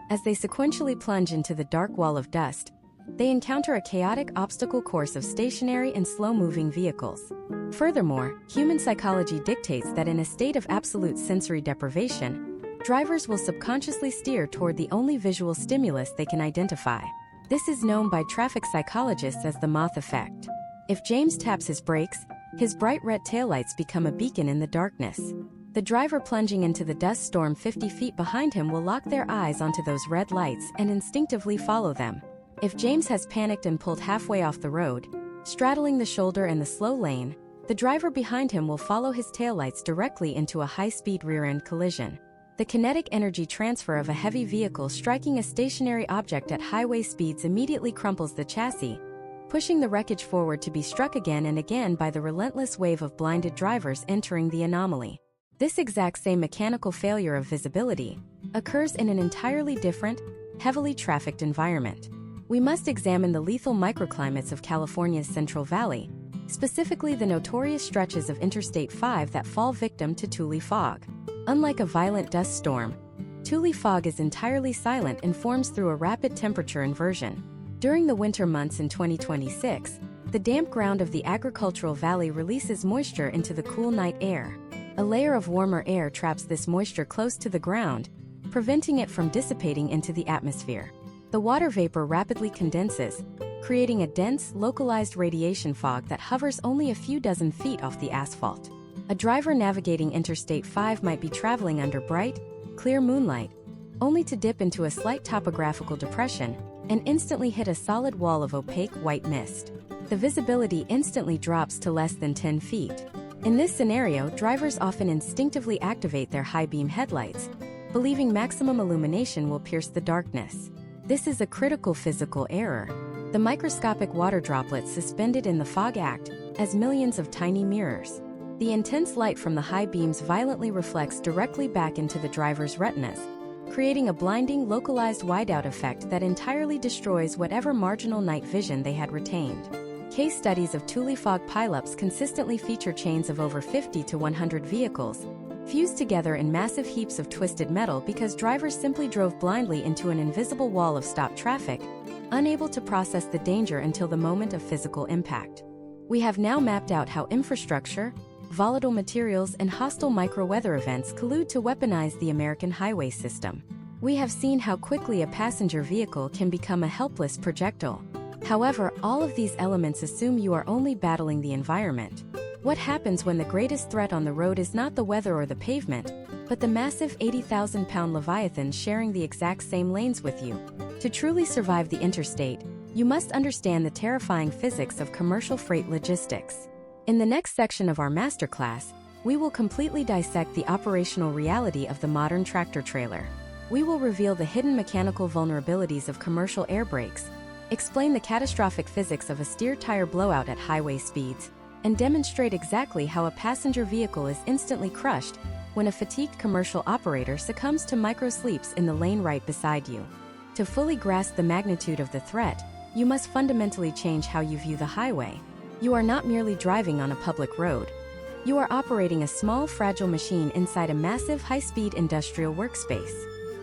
As they sequentially plunge into the dark wall of dust, they encounter a chaotic obstacle course of stationary and slow-moving vehicles. Furthermore, human psychology dictates that in a state of absolute sensory deprivation, drivers will subconsciously steer toward the only visual stimulus they can identify. This is known by traffic psychologists as the moth effect. If James taps his brakes, his bright red taillights become a beacon in the darkness. The driver plunging into the dust storm 50 feet behind him will lock their eyes onto those red lights and instinctively follow them. If James has panicked and pulled halfway off the road, straddling the shoulder and the slow lane, The driver behind him will follow his taillights directly into a high-speed rear-end collision. The kinetic energy transfer of a heavy vehicle striking a stationary object at highway speeds immediately crumples the chassis, pushing the wreckage forward to be struck again and again by the relentless wave of blinded drivers entering the anomaly. This exact same mechanical failure of visibility occurs in an entirely different, heavily trafficked environment. We must examine the lethal microclimates of California's Central Valley, specifically the notorious stretches of Interstate 5 that fall victim to Tule fog. Unlike a violent dust storm, Tule fog is entirely silent and forms through a rapid temperature inversion. During the winter months in 2026, the damp ground of the agricultural valley releases moisture into the cool night air. A layer of warmer air traps this moisture close to the ground, preventing it from dissipating into the atmosphere. The water vapor rapidly condenses, creating a dense, localized radiation fog that hovers only a few dozen feet off the asphalt. A driver navigating Interstate 5 might be traveling under bright, clear moonlight, only to dip into a slight topographical depression and instantly hit a solid wall of opaque white mist. The visibility instantly drops to less than 10 feet. In this scenario, drivers often instinctively activate their high-beam headlights, believing maximum illumination will pierce the darkness. This is a critical physical error. The microscopic water droplets suspended in the fog act as millions of tiny mirrors. The intense light from the high beams violently reflects directly back into the driver's retinas, creating a blinding, localized whiteout effect that entirely destroys whatever marginal night vision they had retained. Case studies of Tule fog pileups consistently feature chains of over 50 to 100 vehicles, fused together in massive heaps of twisted metal because drivers simply drove blindly into an invisible wall of stopped traffic, unable to process the danger until the moment of physical impact. We have now mapped out how infrastructure, volatile materials, and hostile micro-weather events collude to weaponize the American highway system. We have seen how quickly a passenger vehicle can become a helpless projectile. However, all of these elements assume you are only battling the environment. What happens when the greatest threat on the road is not the weather or the pavement, but the massive 80,000-pound leviathans sharing the exact same lanes with you? To truly survive the interstate, you must understand the terrifying physics of commercial freight logistics. In the next section of our masterclass, we will completely dissect the operational reality of the modern tractor-trailer. We will reveal the hidden mechanical vulnerabilities of commercial air brakes, explain the catastrophic physics of a steer tire blowout at highway speeds, and demonstrate exactly how a passenger vehicle is instantly crushed when a fatigued commercial operator succumbs to micro-sleeps in the lane right beside you. To fully grasp the magnitude of the threat, you must fundamentally change how you view the highway. You are not merely driving on a public road. You are operating a small, fragile machine inside a massive, high-speed industrial workspace.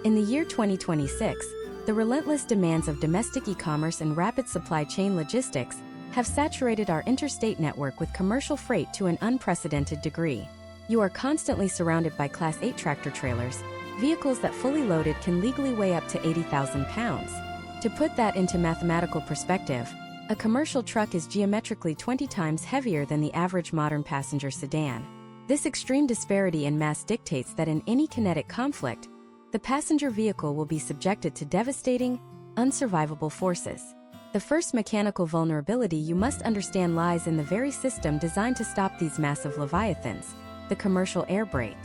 In the year 2026, the relentless demands of domestic e-commerce and rapid supply chain logistics have saturated our interstate network with commercial freight to an unprecedented degree. You are constantly surrounded by Class 8 tractor-trailers, vehicles that fully loaded can legally weigh up to 80,000 pounds. To put that into mathematical perspective, a commercial truck is geometrically 20 times heavier than the average modern passenger sedan. This extreme disparity in mass dictates that in any kinetic conflict, the passenger vehicle will be subjected to devastating, unsurvivable forces. The first mechanical vulnerability you must understand lies in the very system designed to stop these massive leviathans, the commercial air brake.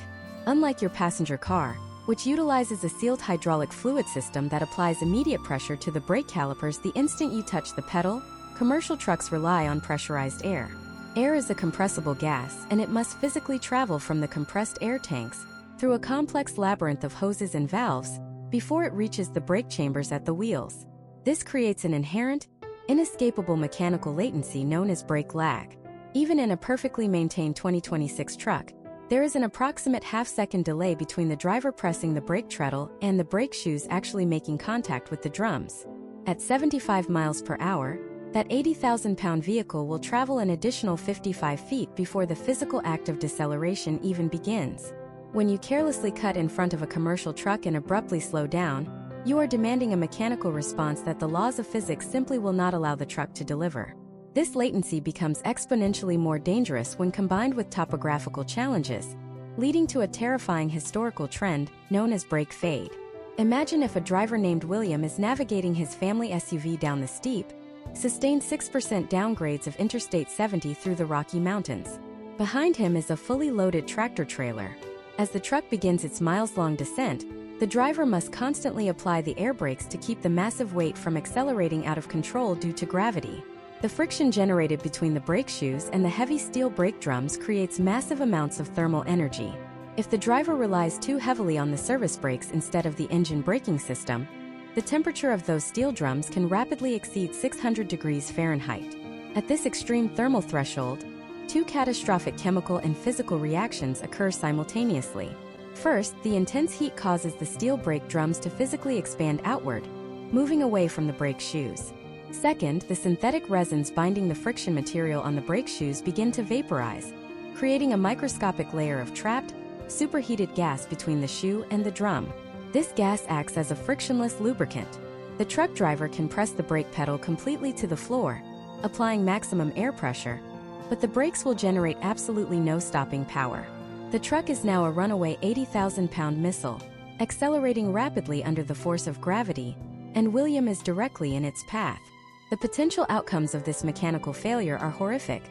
Unlike your passenger car, which utilizes a sealed hydraulic fluid system that applies immediate pressure to the brake calipers the instant you touch the pedal, commercial trucks rely on pressurized air. Air is a compressible gas, and it must physically travel from the compressed air tanks through a complex labyrinth of hoses and valves before it reaches the brake chambers at the wheels. This creates an inherent, inescapable mechanical latency known as brake lag. Even in a perfectly maintained 2026 truck, there is an approximate half-second delay between the driver pressing the brake treadle and the brake shoes actually making contact with the drums. At 75 miles per hour, that 80,000-pound vehicle will travel an additional 55 feet before the physical act of deceleration even begins. When you carelessly cut in front of a commercial truck and abruptly slow down, you are demanding a mechanical response that the laws of physics simply will not allow the truck to deliver. This latency becomes exponentially more dangerous when combined with topographical challenges, leading to a terrifying historical trend known as brake fade. Imagine if a driver named William is navigating his family SUV down the steep, sustained 6% downgrades of Interstate 70 through the Rocky Mountains. Behind him is a fully loaded tractor trailer. As the truck begins its miles-long descent, the driver must constantly apply the air brakes to keep the massive weight from accelerating out of control due to gravity. The friction generated between the brake shoes and the heavy steel brake drums creates massive amounts of thermal energy. If the driver relies too heavily on the service brakes instead of the engine braking system, the temperature of those steel drums can rapidly exceed 600 degrees Fahrenheit. At this extreme thermal threshold, two catastrophic chemical and physical reactions occur simultaneously. First, the intense heat causes the steel brake drums to physically expand outward, moving away from the brake shoes. Second, the synthetic resins binding the friction material on the brake shoes begin to vaporize, creating a microscopic layer of trapped, superheated gas between the shoe and the drum. This gas acts as a frictionless lubricant. The truck driver can press the brake pedal completely to the floor, applying maximum air pressure, but the brakes will generate absolutely no stopping power. The truck is now a runaway 80,000-pound missile, accelerating rapidly under the force of gravity, and William is directly in its path. The potential outcomes of this mechanical failure are horrific,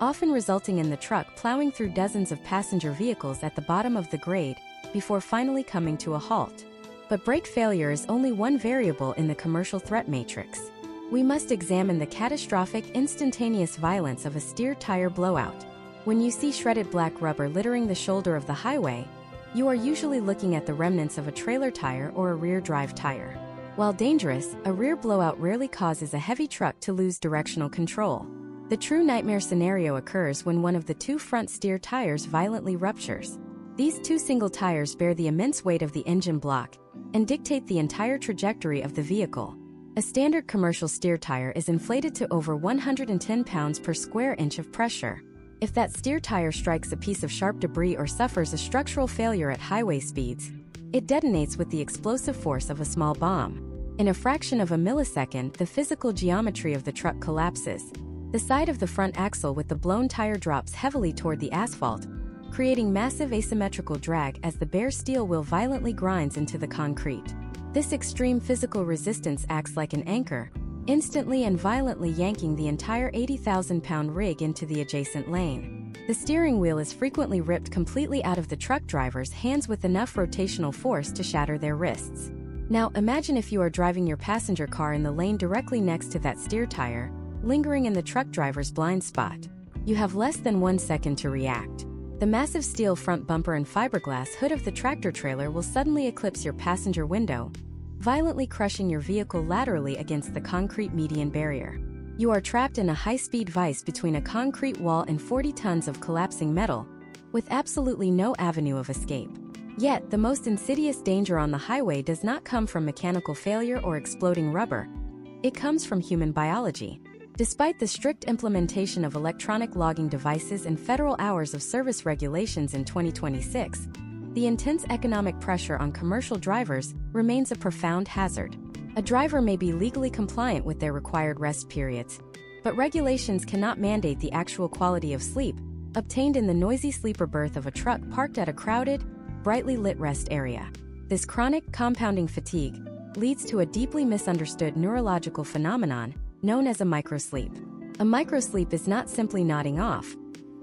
often resulting in the truck plowing through dozens of passenger vehicles at the bottom of the grade before finally coming to a halt. But brake failure is only one variable in the commercial threat matrix. We must examine the catastrophic, instantaneous violence of a steer tire blowout. When you see shredded black rubber littering the shoulder of the highway, you are usually looking at the remnants of a trailer tire or a rear drive tire. While dangerous, a rear blowout rarely causes a heavy truck to lose directional control. The true nightmare scenario occurs when one of the two front steer tires violently ruptures. These two single tires bear the immense weight of the engine block and dictate the entire trajectory of the vehicle. A standard commercial steer tire is inflated to over 110 pounds per square inch of pressure. If that steer tire strikes a piece of sharp debris or suffers a structural failure at highway speeds, it detonates with the explosive force of a small bomb. In a fraction of a millisecond, the physical geometry of the truck collapses. The side of the front axle with the blown tire drops heavily toward the asphalt, creating massive asymmetrical drag as the bare steel wheel violently grinds into the concrete. This extreme physical resistance acts like an anchor, instantly and violently yanking the entire 80,000-pound rig into the adjacent lane. The steering wheel is frequently ripped completely out of the truck driver's hands with enough rotational force to shatter their wrists. Now imagine if you are driving your passenger car in the lane directly next to that steer tire, lingering in the truck driver's blind spot. You have less than 1 second to react. The massive steel front bumper and fiberglass hood of the tractor trailer will suddenly eclipse your passenger window, violently crushing your vehicle laterally against the concrete median barrier. You are trapped in a high-speed vice between a concrete wall and 40 tons of collapsing metal, with absolutely no avenue of escape. Yet, the most insidious danger on the highway does not come from mechanical failure or exploding rubber. It comes from human biology. Despite the strict implementation of electronic logging devices and federal hours of service regulations in 2026, the intense economic pressure on commercial drivers remains a profound hazard. A driver may be legally compliant with their required rest periods, but regulations cannot mandate the actual quality of sleep obtained in the noisy sleeper berth of a truck parked at a crowded, brightly lit rest area. This chronic, compounding fatigue leads to a deeply misunderstood neurological phenomenon known as a microsleep. A microsleep is not simply nodding off.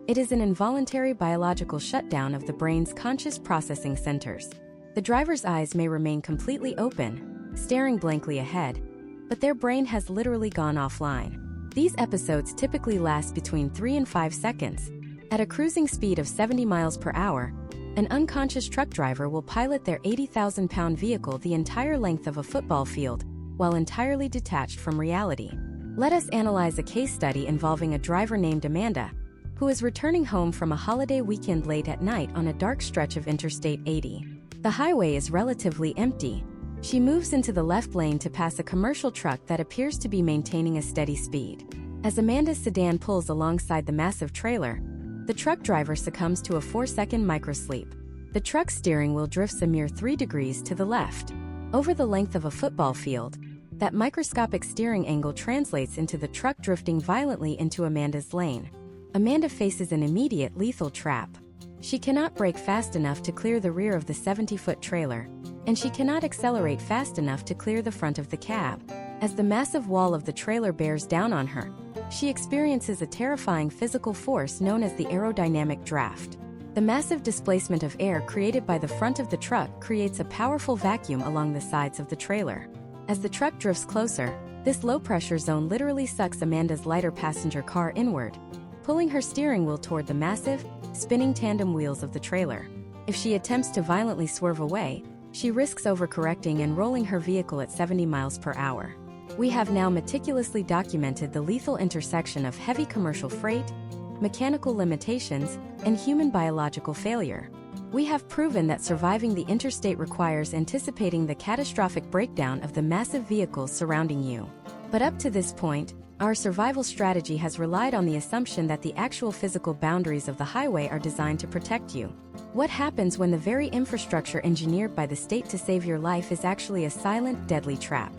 It is an involuntary biological shutdown of the brain's conscious processing centers. The driver's eyes may remain completely open, staring blankly ahead, but their brain has literally gone offline. These episodes typically last between 3 and 5 seconds. At a cruising speed of 70 miles per hour, an unconscious truck driver will pilot their 80,000-pound vehicle the entire length of a football field, while entirely detached from reality. Let us analyze a case study involving a driver named Amanda, who is returning home from a holiday weekend late at night on a dark stretch of Interstate 80. The highway is relatively empty. She moves into the left lane to pass a commercial truck that appears to be maintaining a steady speed. As Amanda's sedan pulls alongside the massive trailer, the truck driver succumbs to a 4-second microsleep. The truck's steering wheel drifts a mere 3 degrees to the left. Over the length of a football field, that microscopic steering angle translates into the truck drifting violently into Amanda's lane. Amanda faces an immediate lethal trap. She cannot brake fast enough to clear the rear of the 70-foot trailer, and she cannot accelerate fast enough to clear the front of the cab. As the massive wall of the trailer bears down on her, she experiences a terrifying physical force known as the aerodynamic draft. The massive displacement of air created by the front of the truck creates a powerful vacuum along the sides of the trailer. As the truck drifts closer, this low-pressure zone literally sucks Amanda's lighter passenger car inward, pulling her steering wheel toward the massive, spinning tandem wheels of the trailer. If she attempts to violently swerve away, she risks overcorrecting and rolling her vehicle at 70 miles per hour. We have now meticulously documented the lethal intersection of heavy commercial freight, mechanical limitations, and human biological failure. We have proven that surviving the interstate requires anticipating the catastrophic breakdown of the massive vehicles surrounding you. But up to this point, our survival strategy has relied on the assumption that the actual physical boundaries of the highway are designed to protect you. What happens when the very infrastructure engineered by the state to save your life is actually a silent, deadly trap?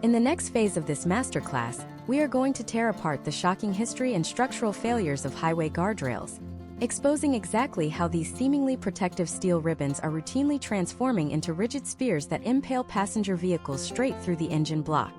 In the next phase of this masterclass, we are going to tear apart the shocking history and structural failures of highway guardrails, exposing exactly how these seemingly protective steel ribbons are routinely transforming into rigid spears that impale passenger vehicles straight through the engine block.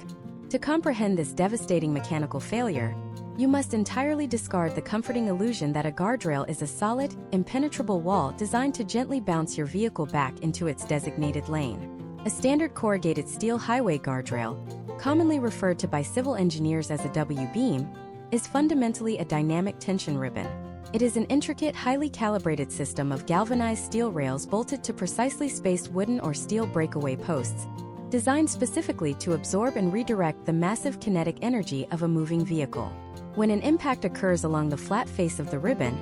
To comprehend this devastating mechanical failure, you must entirely discard the comforting illusion that a guardrail is a solid, impenetrable wall designed to gently bounce your vehicle back into its designated lane. A standard corrugated steel highway guardrail, commonly referred to by civil engineers as a W-beam, is fundamentally a dynamic tension ribbon. It is an intricate, highly calibrated system of galvanized steel rails bolted to precisely spaced wooden or steel breakaway posts, designed specifically to absorb and redirect the massive kinetic energy of a moving vehicle. When an impact occurs along the flat face of the ribbon,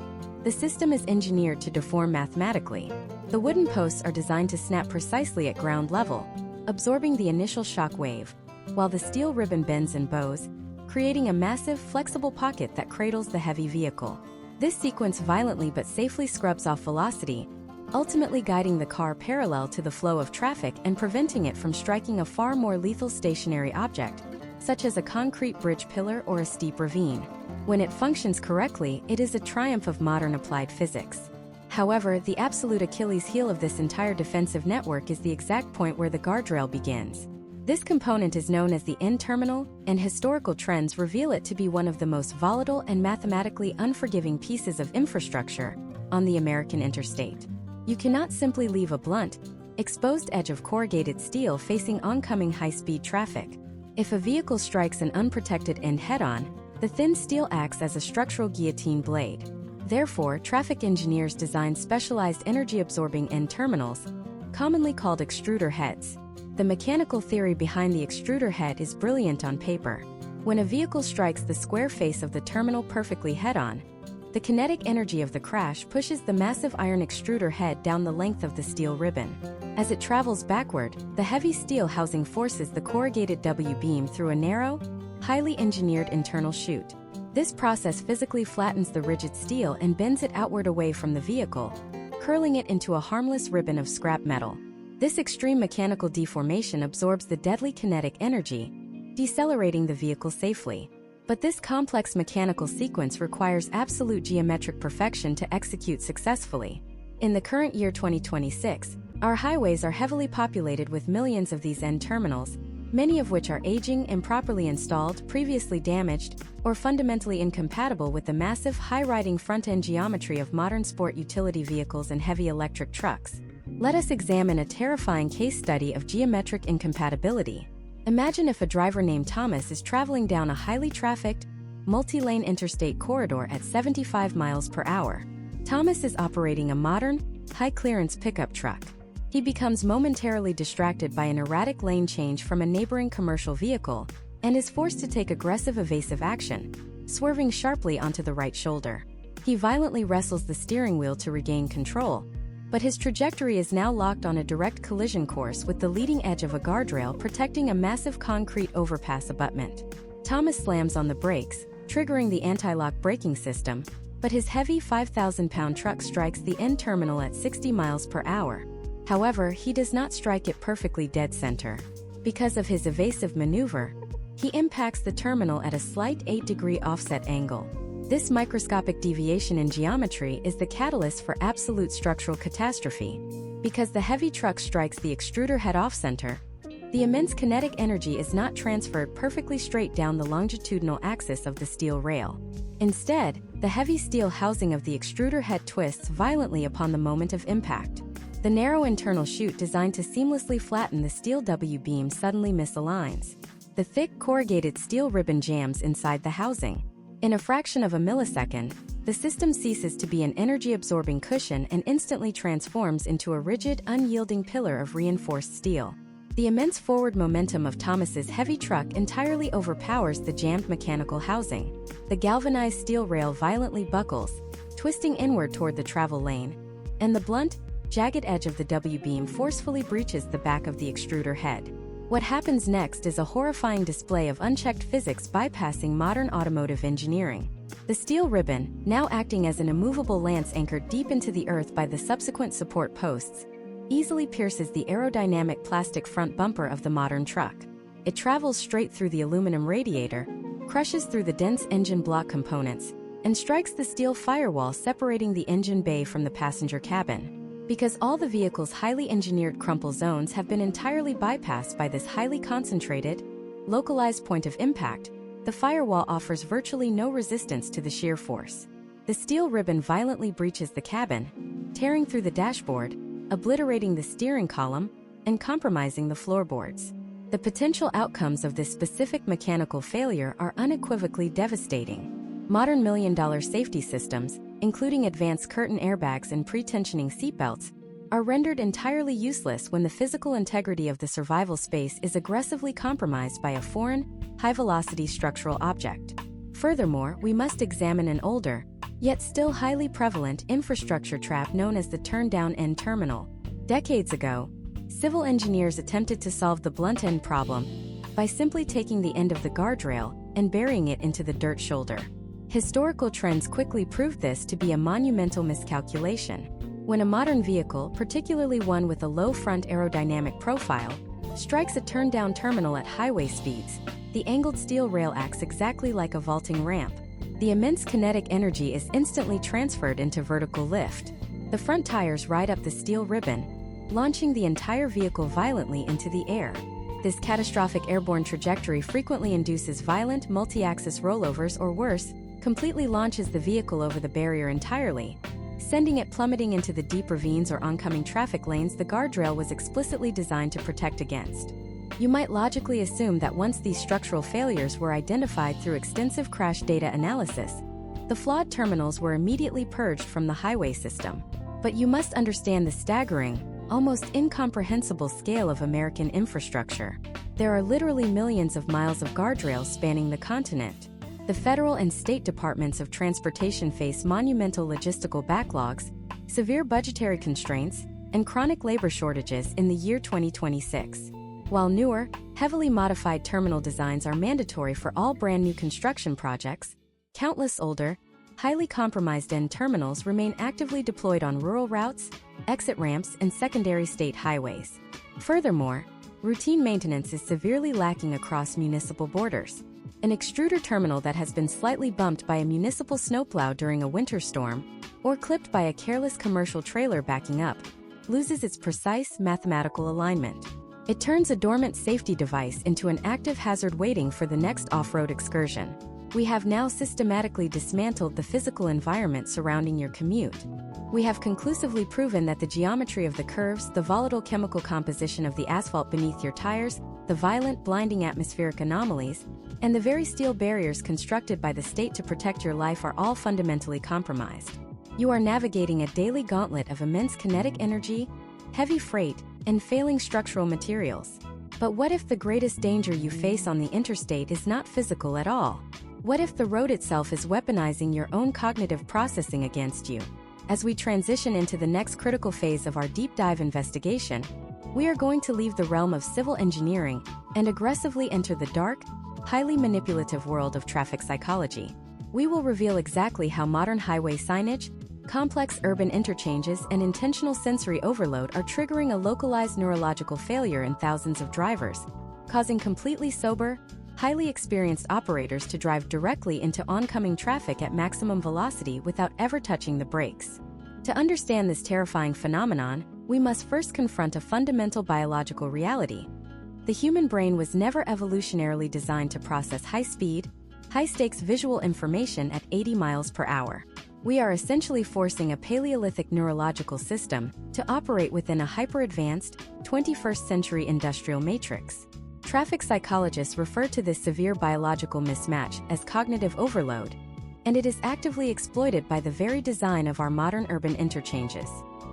the system is engineered to deform mathematically. The wooden posts are designed to snap precisely at ground level, absorbing the initial shock wave, while the steel ribbon bends and bows, creating a massive, flexible pocket that cradles the heavy vehicle. This sequence violently but safely scrubs off velocity, ultimately guiding the car parallel to the flow of traffic and preventing it from striking a far more lethal stationary object, such as a concrete bridge pillar or a steep ravine. When it functions correctly, it is a triumph of modern applied physics. However, the absolute Achilles heel of this entire defensive network is the exact point where the guardrail begins. This component is known as the end terminal, and historical trends reveal it to be one of the most volatile and mathematically unforgiving pieces of infrastructure on the American interstate. You cannot simply leave a blunt, exposed edge of corrugated steel facing oncoming high-speed traffic. If a vehicle strikes an unprotected end head-on, the thin steel acts as a structural guillotine blade. Therefore, traffic engineers design specialized energy-absorbing end terminals, commonly called extruder heads. The mechanical theory behind the extruder head is brilliant on paper. When a vehicle strikes the square face of the terminal perfectly head-on, the kinetic energy of the crash pushes the massive iron extruder head down the length of the steel ribbon. As it travels backward, the heavy steel housing forces the corrugated W-beam through a narrow, highly engineered internal chute. This process physically flattens the rigid steel and bends it outward away from the vehicle, curling it into a harmless ribbon of scrap metal. This extreme mechanical deformation absorbs the deadly kinetic energy, decelerating the vehicle safely. But this complex mechanical sequence requires absolute geometric perfection to execute successfully. In the current year 2026, our highways are heavily populated with millions of these end terminals, many of which are aging, improperly installed, previously damaged, or fundamentally incompatible with the massive high-riding front-end geometry of modern sport utility vehicles and heavy electric trucks. Let us examine a terrifying case study of geometric incompatibility. Imagine if a driver named Thomas is traveling down a highly trafficked, multi-lane interstate corridor at 75 miles per hour. Thomas is operating a modern, high-clearance pickup truck. He becomes momentarily distracted by an erratic lane change from a neighboring commercial vehicle and is forced to take aggressive evasive action, swerving sharply onto the right shoulder. He violently wrestles the steering wheel to regain control, but his trajectory is now locked on a direct collision course with the leading edge of a guardrail protecting a massive concrete overpass abutment. Thomas slams on the brakes, triggering the anti-lock braking system, but his heavy 5,000-pound truck strikes the end terminal at 60 miles per hour. However, he does not strike it perfectly dead center. Because of his evasive maneuver, he impacts the terminal at a slight 8-degree offset angle. This microscopic deviation in geometry is the catalyst for absolute structural catastrophe. Because the heavy truck strikes the extruder head off-center, The immense kinetic energy is not transferred perfectly straight down the longitudinal axis of the steel rail. Instead, the heavy steel housing of the extruder head twists violently upon the moment of impact. The narrow internal chute designed to seamlessly flatten the steel W-beam suddenly misaligns. The thick, corrugated steel ribbon jams inside the housing. In a fraction of a millisecond, the system ceases to be an energy-absorbing cushion and instantly transforms into a rigid, unyielding pillar of reinforced steel. The immense forward momentum of Thomas's heavy truck entirely overpowers the jammed mechanical housing. The galvanized steel rail violently buckles, twisting inward toward the travel lane, and the blunt, jagged edge of the W-beam forcefully breaches the back of the extruder head. What happens next is a horrifying display of unchecked physics bypassing modern automotive engineering. The steel ribbon, now acting as an immovable lance anchored deep into the earth by the subsequent support posts, easily pierces the aerodynamic plastic front bumper of the modern truck. It travels straight through the aluminum radiator, crushes through the dense engine block components, and strikes the steel firewall separating the engine bay from the passenger cabin. Because all the vehicle's highly engineered crumple zones have been entirely bypassed by this highly concentrated, localized point of impact, the firewall offers virtually no resistance to the shear force. The steel ribbon violently breaches the cabin, tearing through the dashboard, obliterating the steering column, and compromising the floorboards. The potential outcomes of this specific mechanical failure are unequivocally devastating. Modern million-dollar safety systems, including advanced curtain airbags and pre-tensioning seatbelts, are rendered entirely useless when the physical integrity of the survival space is aggressively compromised by a foreign, high-velocity structural object. Furthermore, we must examine an older, yet still highly prevalent infrastructure trap known as the turn-down end terminal. Decades ago, civil engineers attempted to solve the blunt end problem by simply taking the end of the guardrail and burying it into the dirt shoulder. Historical trends quickly proved this to be a monumental miscalculation. When a modern vehicle, particularly one with a low front aerodynamic profile, strikes a turn-down terminal at highway speeds, the angled steel rail acts exactly like a vaulting ramp. The immense kinetic energy is instantly transferred into vertical lift. The front tires ride up the steel ribbon, launching the entire vehicle violently into the air. This catastrophic airborne trajectory frequently induces violent multi-axis rollovers or worse, completely launches the vehicle over the barrier entirely, sending it plummeting into the deep ravines or oncoming traffic lanes the guardrail was explicitly designed to protect against. You might logically assume that once these structural failures were identified through extensive crash data analysis, the flawed terminals were immediately purged from the highway system. But you must understand the staggering, almost incomprehensible scale of American infrastructure. There are literally millions of miles of guardrails spanning the continent. The federal and state departments of transportation face monumental logistical backlogs, severe budgetary constraints, and chronic labor shortages in the year 2026. While newer, heavily modified terminal designs are mandatory for all brand new construction projects, countless older, highly compromised end terminals remain actively deployed on rural routes, exit ramps, and secondary state highways. Furthermore, routine maintenance is severely lacking across municipal borders. An extruder terminal that has been slightly bumped by a municipal snowplow during a winter storm, or clipped by a careless commercial trailer backing up, loses its precise mathematical alignment. It turns a dormant safety device into an active hazard waiting for the next off-road excursion. We have now systematically dismantled the physical environment surrounding your commute. We have conclusively proven that the geometry of the curves, the volatile chemical composition of the asphalt beneath your tires, the violent, blinding atmospheric anomalies, and the very steel barriers constructed by the state to protect your life are all fundamentally compromised. You are navigating a daily gauntlet of immense kinetic energy, heavy freight, and failing structural materials. But what if the greatest danger you face on the interstate is not physical at all? What if the road itself is weaponizing your own cognitive processing against you? As we transition into the next critical phase of our deep dive investigation, we are going to leave the realm of civil engineering and aggressively enter the dark, highly manipulative world of traffic psychology. We will reveal exactly how modern highway signage, complex urban interchanges, and intentional sensory overload are triggering a localized neurological failure in thousands of drivers, causing completely sober, highly experienced operators to drive directly into oncoming traffic at maximum velocity without ever touching the brakes. To understand this terrifying phenomenon, we must first confront a fundamental biological reality. The human brain was never evolutionarily designed to process high-speed, high-stakes visual information at 80 miles per hour. We are essentially forcing a Paleolithic neurological system to operate within a hyper-advanced, 21st-century industrial matrix. Traffic psychologists refer to this severe biological mismatch as cognitive overload, and it is actively exploited by the very design of our modern urban interchanges.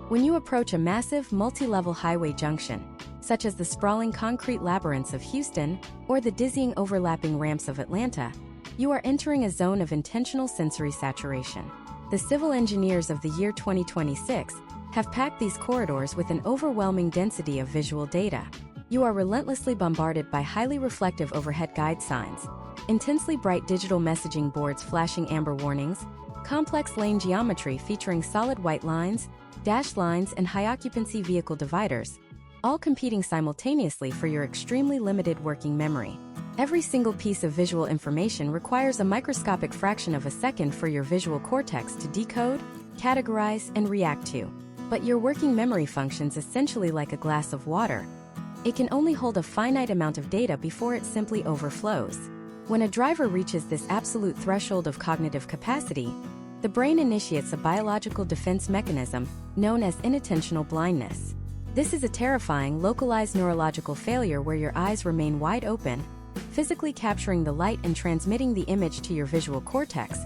When you approach a massive, multi-level highway junction, such as the sprawling concrete labyrinths of Houston or the dizzying overlapping ramps of Atlanta, you are entering a zone of intentional sensory saturation. The civil engineers of the year 2026 have packed these corridors with an overwhelming density of visual data. You are relentlessly bombarded by highly reflective overhead guide signs, intensely bright digital messaging boards flashing amber warnings, complex lane geometry featuring solid white lines, dashed lines, and high-occupancy vehicle dividers, all competing simultaneously for your extremely limited working memory. Every single piece of visual information requires a microscopic fraction of a second for your visual cortex to decode, categorize, and react to. But your working memory functions essentially like a glass of water. It can only hold a finite amount of data before it simply overflows. When a driver reaches this absolute threshold of cognitive capacity, the brain initiates a biological defense mechanism known as inattentional blindness. This is a terrifying, localized neurological failure where your eyes remain wide open, physically capturing the light and transmitting the image to your visual cortex,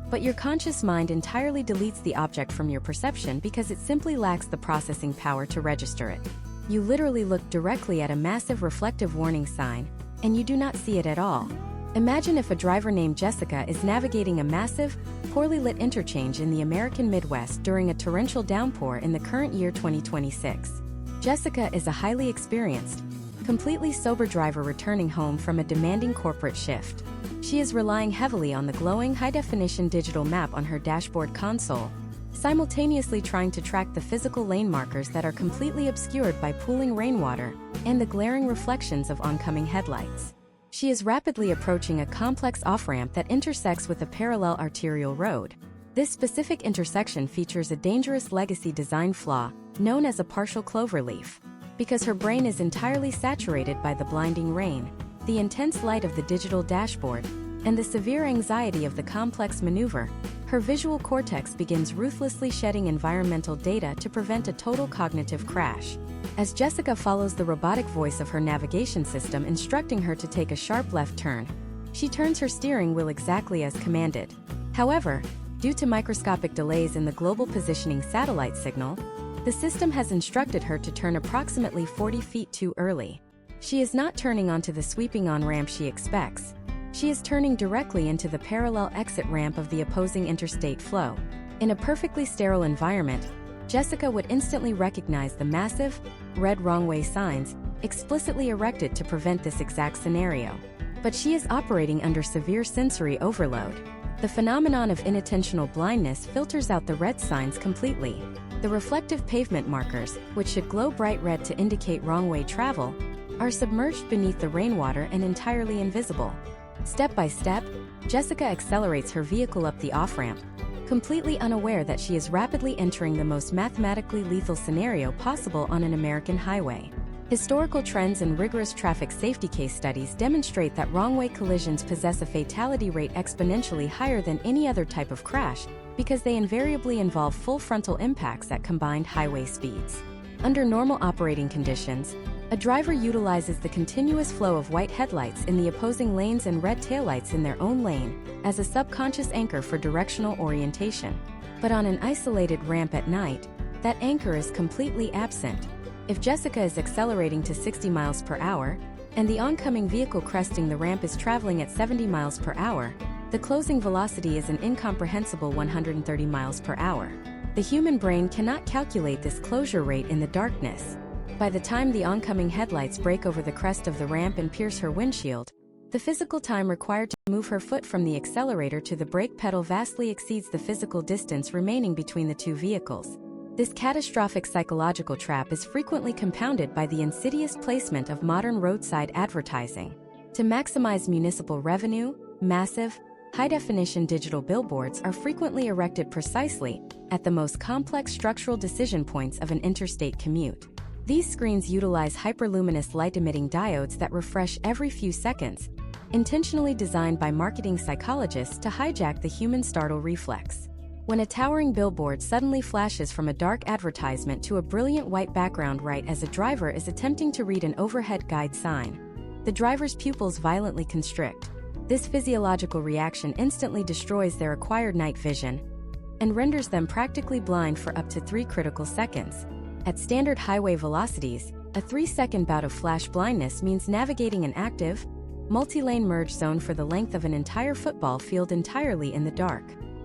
but your conscious mind entirely deletes the object from your perception because it simply lacks the processing power to register it. You literally look directly at a massive reflective warning sign, and you do not see it at all. Imagine if a driver named Jessica is navigating a massive, poorly lit interchange in the American Midwest during a torrential downpour in the current year 2026. Jessica is a highly experienced, completely sober driver returning home from a demanding corporate shift. She is relying heavily on the glowing high-definition digital map on her dashboard console, simultaneously trying to track the physical lane markers that are completely obscured by pooling rainwater and the glaring reflections of oncoming headlights. She is rapidly approaching a complex off-ramp that intersects with a parallel arterial road. This specific intersection features a dangerous legacy design flaw known as a partial cloverleaf. Because her brain is entirely saturated by the blinding rain, the intense light of the digital dashboard, and the severe anxiety of the complex maneuver, her visual cortex begins ruthlessly shedding environmental data to prevent a total cognitive crash. As Jessica follows the robotic voice of her navigation system instructing her to take a sharp left turn, she turns her steering wheel exactly as commanded. However, due to microscopic delays in the global positioning satellite signal, the system has instructed her to turn approximately 40 feet too early. She is not turning onto the sweeping on-ramp she expects. She is turning directly into the parallel exit ramp of the opposing interstate flow. In a perfectly sterile environment, Jessica would instantly recognize the massive, red wrong-way signs explicitly erected to prevent this exact scenario. But she is operating under severe sensory overload. The phenomenon of inattentional blindness filters out the red signs completely. The reflective pavement markers, which should glow bright red to indicate wrong-way travel, are submerged beneath the rainwater and entirely invisible. Step by step, Jessica accelerates her vehicle up the off-ramp, completely unaware that she is rapidly entering the most mathematically lethal scenario possible on an American highway. Historical trends and rigorous traffic safety case studies demonstrate that wrong-way collisions possess a fatality rate exponentially higher than any other type of crash because they invariably involve full frontal impacts at combined highway speeds. Under normal operating conditions, a driver utilizes the continuous flow of white headlights in the opposing lanes and red taillights in their own lane as a subconscious anchor for directional orientation. But on an isolated ramp at night, that anchor is completely absent. If Jessica is accelerating to 60 miles per hour, and the oncoming vehicle cresting the ramp is traveling at 70 miles per hour, the closing velocity is an incomprehensible 130 miles per hour. The human brain cannot calculate this closure rate in the darkness. By the time the oncoming headlights break over the crest of the ramp and pierce her windshield, the physical time required to move her foot from the accelerator to the brake pedal vastly exceeds the physical distance remaining between the two vehicles. This catastrophic psychological trap is frequently compounded by the insidious placement of modern roadside advertising. To maximize municipal revenue, massive, high-definition digital billboards are frequently erected precisely at the most complex structural decision points of an interstate commute. These screens utilize hyperluminous light-emitting diodes that refresh every few seconds, intentionally designed by marketing psychologists to hijack the human startle reflex. When a towering billboard suddenly flashes from a dark advertisement to a brilliant white background right as a driver is attempting to read an overhead guide sign, the driver's pupils violently constrict. This physiological reaction instantly destroys their acquired night vision and renders them practically blind for up to 3 critical seconds. At standard highway velocities, a 3-second bout of flash blindness means navigating an active, multi-lane merge zone for the length of an entire football field entirely in the dark.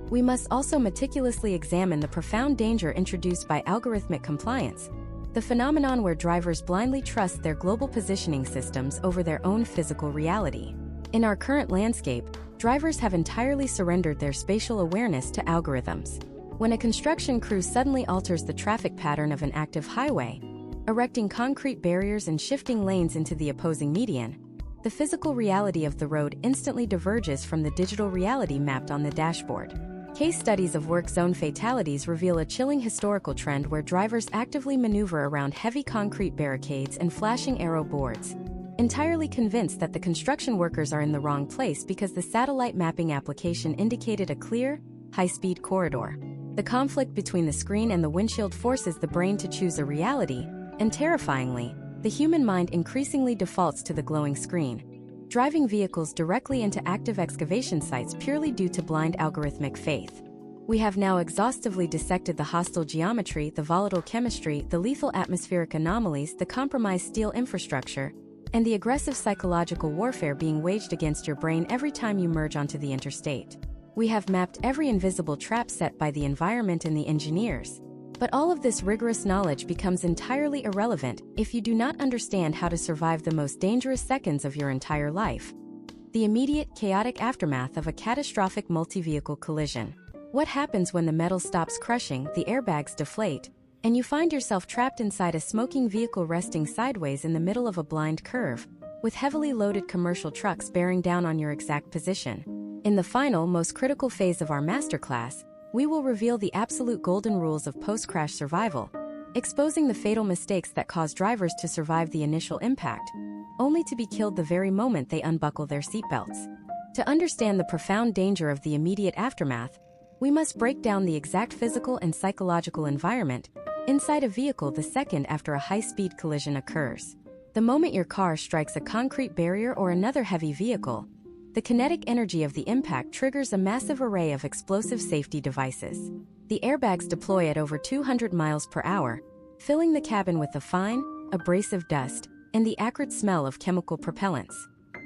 We must also meticulously examine the profound danger introduced by algorithmic compliance, the phenomenon where drivers blindly trust their global positioning systems over their own physical reality. In our current landscape, drivers have entirely surrendered their spatial awareness to algorithms. When a construction crew suddenly alters the traffic pattern of an active highway, erecting concrete barriers and shifting lanes into the opposing median, the physical reality of the road instantly diverges from the digital reality mapped on the dashboard. Case studies of work zone fatalities reveal a chilling historical trend where drivers actively maneuver around heavy concrete barricades and flashing arrow boards, entirely convinced that the construction workers are in the wrong place because the satellite mapping application indicated a clear, high-speed corridor. The conflict between the screen and the windshield forces the brain to choose a reality, and terrifyingly, the human mind increasingly defaults to the glowing screen, driving vehicles directly into active excavation sites purely due to blind algorithmic faith. We have now exhaustively dissected the hostile geometry, the volatile chemistry, the lethal atmospheric anomalies, the compromised steel infrastructure, and the aggressive psychological warfare being waged against your brain every time you merge onto the interstate. We have mapped every invisible trap set by the environment and the engineers. But all of this rigorous knowledge becomes entirely irrelevant if you do not understand how to survive the most dangerous seconds of your entire life. The immediate, chaotic aftermath of a catastrophic multi-vehicle collision. What happens when the metal stops crushing, the airbags deflate, and you find yourself trapped inside a smoking vehicle resting sideways in the middle of a blind curve, with heavily loaded commercial trucks bearing down on your exact position? In the final, most critical phase of our masterclass, we will reveal the absolute golden rules of post-crash survival, exposing the fatal mistakes that cause drivers to survive the initial impact, only to be killed the very moment they unbuckle their seatbelts. To understand the profound danger of the immediate aftermath, we must break down the exact physical and psychological environment inside a vehicle the second after a high-speed collision occurs. The moment your car strikes a concrete barrier or another heavy vehicle, the kinetic energy of the impact triggers a massive array of explosive safety devices. The airbags deploy at over 200 miles per hour, filling the cabin with a fine, abrasive dust and the acrid smell of chemical propellants.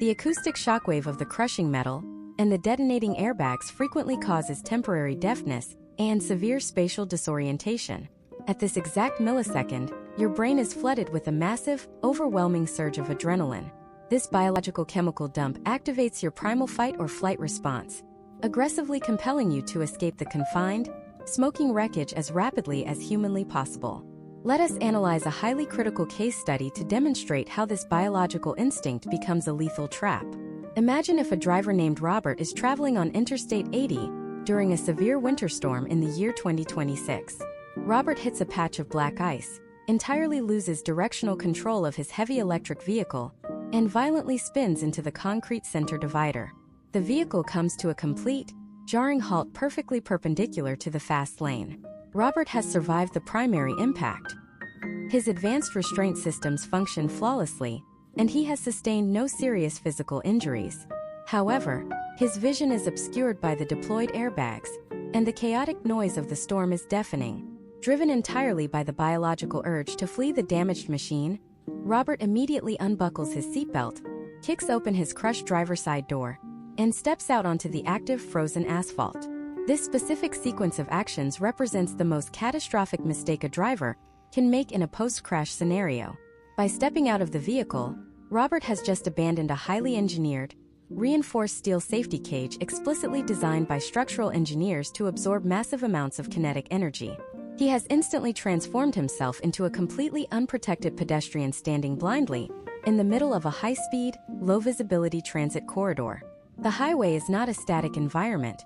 The acoustic shockwave of the crushing metal and the detonating airbags frequently causes temporary deafness and severe spatial disorientation. At this exact millisecond, your brain is flooded with a massive, overwhelming surge of adrenaline. This biological chemical dump activates your primal fight or flight response, aggressively compelling you to escape the confined, smoking wreckage as rapidly as humanly possible. Let us analyze a highly critical case study to demonstrate how this biological instinct becomes a lethal trap. Imagine if a driver named Robert is traveling on Interstate 80 during a severe winter storm in the year 2026. Robert hits a patch of black ice, entirely loses directional control of his heavy electric vehicle, and violently spins into the concrete center divider. The vehicle comes to a complete, jarring halt perfectly perpendicular to the fast lane. Robert has survived the primary impact. His advanced restraint systems function flawlessly, and he has sustained no serious physical injuries. However, his vision is obscured by the deployed airbags, and the chaotic noise of the storm is deafening. Driven entirely by the biological urge to flee the damaged machine, Robert immediately unbuckles his seatbelt, kicks open his crushed driver's side door, and steps out onto the active frozen asphalt. This specific sequence of actions represents the most catastrophic mistake a driver can make in a post-crash scenario. By stepping out of the vehicle, Robert has just abandoned a highly engineered, reinforced steel safety cage explicitly designed by structural engineers to absorb massive amounts of kinetic energy. He has instantly transformed himself into a completely unprotected pedestrian standing blindly in the middle of a high-speed, low-visibility transit corridor. The highway is not a static environment.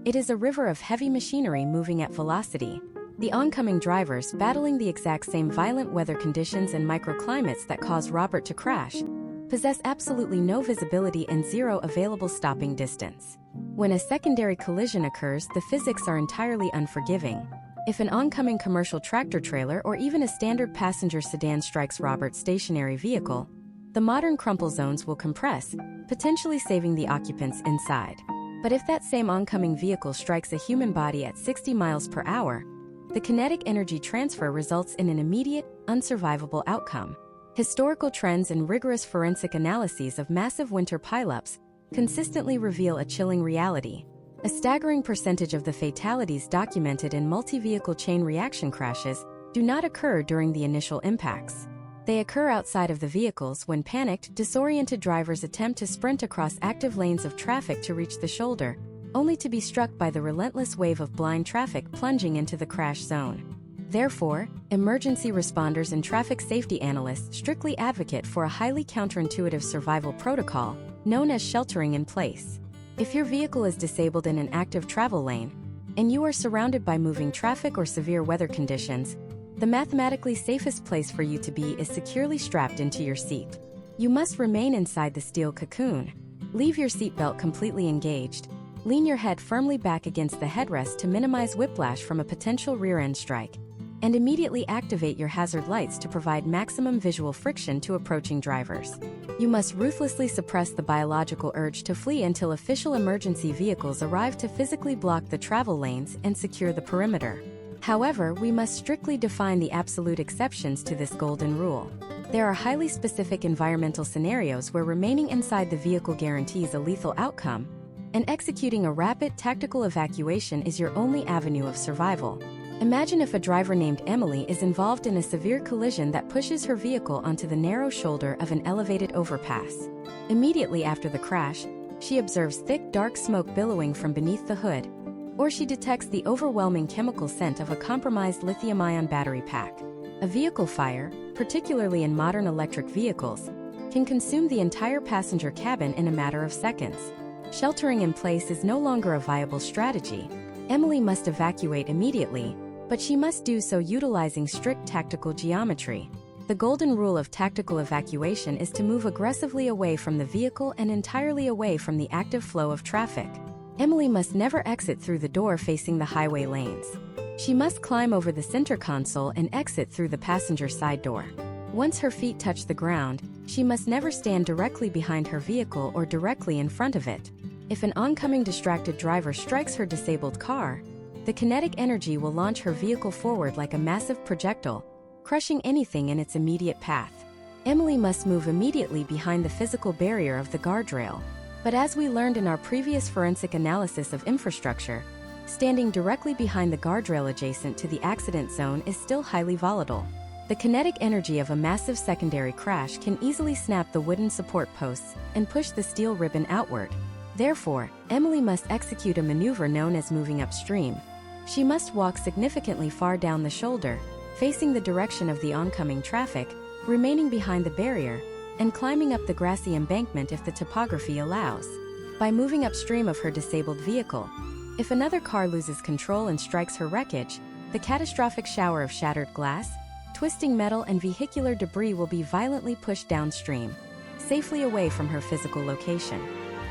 It is a river of heavy machinery moving at velocity. The oncoming drivers, battling the exact same violent weather conditions and microclimates that caused Robert to crash, possess absolutely no visibility and zero available stopping distance. When a secondary collision occurs, the physics are entirely unforgiving. If an oncoming commercial tractor-trailer or even a standard passenger sedan strikes Robert's stationary vehicle, the modern crumple zones will compress, potentially saving the occupants inside. But if that same oncoming vehicle strikes a human body at 60 miles per hour, the kinetic energy transfer results in an immediate, unsurvivable outcome. Historical trends and rigorous forensic analyses of massive winter pileups consistently reveal a chilling reality. A staggering percentage of the fatalities documented in multi-vehicle chain reaction crashes do not occur during the initial impacts. They occur outside of the vehicles when panicked, disoriented drivers attempt to sprint across active lanes of traffic to reach the shoulder, only to be struck by the relentless wave of blind traffic plunging into the crash zone. Therefore, emergency responders and traffic safety analysts strictly advocate for a highly counterintuitive survival protocol known as sheltering in place. If your vehicle is disabled in an active travel lane, and you are surrounded by moving traffic or severe weather conditions, the mathematically safest place for you to be is securely strapped into your seat. You must remain inside the steel cocoon. Leave your seatbelt completely engaged. Lean your head firmly back against the headrest to minimize whiplash from a potential rear-end strike, and immediately activate your hazard lights to provide maximum visual friction to approaching drivers. You must ruthlessly suppress the biological urge to flee until official emergency vehicles arrive to physically block the travel lanes and secure the perimeter. However, we must strictly define the absolute exceptions to this golden rule. There are highly specific environmental scenarios where remaining inside the vehicle guarantees a lethal outcome, and executing a rapid tactical evacuation is your only avenue of survival. Imagine if a driver named Emily is involved in a severe collision that pushes her vehicle onto the narrow shoulder of an elevated overpass. Immediately after the crash, she observes thick, dark smoke billowing from beneath the hood, or she detects the overwhelming chemical scent of a compromised lithium-ion battery pack. A vehicle fire, particularly in modern electric vehicles, can consume the entire passenger cabin in a matter of seconds. Sheltering in place is no longer a viable strategy. Emily must evacuate immediately, but she must do so utilizing strict tactical geometry. The golden rule of tactical evacuation is to move aggressively away from the vehicle and entirely away from the active flow of traffic. Emily must never exit through the door facing the highway lanes. She must climb over the center console and exit through the passenger side door. Once her feet touch the ground, she must never stand directly behind her vehicle or directly in front of it. If an oncoming distracted driver strikes her disabled car, the kinetic energy will launch her vehicle forward like a massive projectile, crushing anything in its immediate path. Emily must move immediately behind the physical barrier of the guardrail. But as we learned in our previous forensic analysis of infrastructure, standing directly behind the guardrail adjacent to the accident zone is still highly volatile. The kinetic energy of a massive secondary crash can easily snap the wooden support posts and push the steel ribbon outward. Therefore, Emily must execute a maneuver known as moving upstream. She must walk significantly far down the shoulder, facing the direction of the oncoming traffic, remaining behind the barrier, and climbing up the grassy embankment if the topography allows. By moving upstream of her disabled vehicle, if another car loses control and strikes her wreckage, the catastrophic shower of shattered glass, twisting metal and vehicular debris will be violently pushed downstream, safely away from her physical location.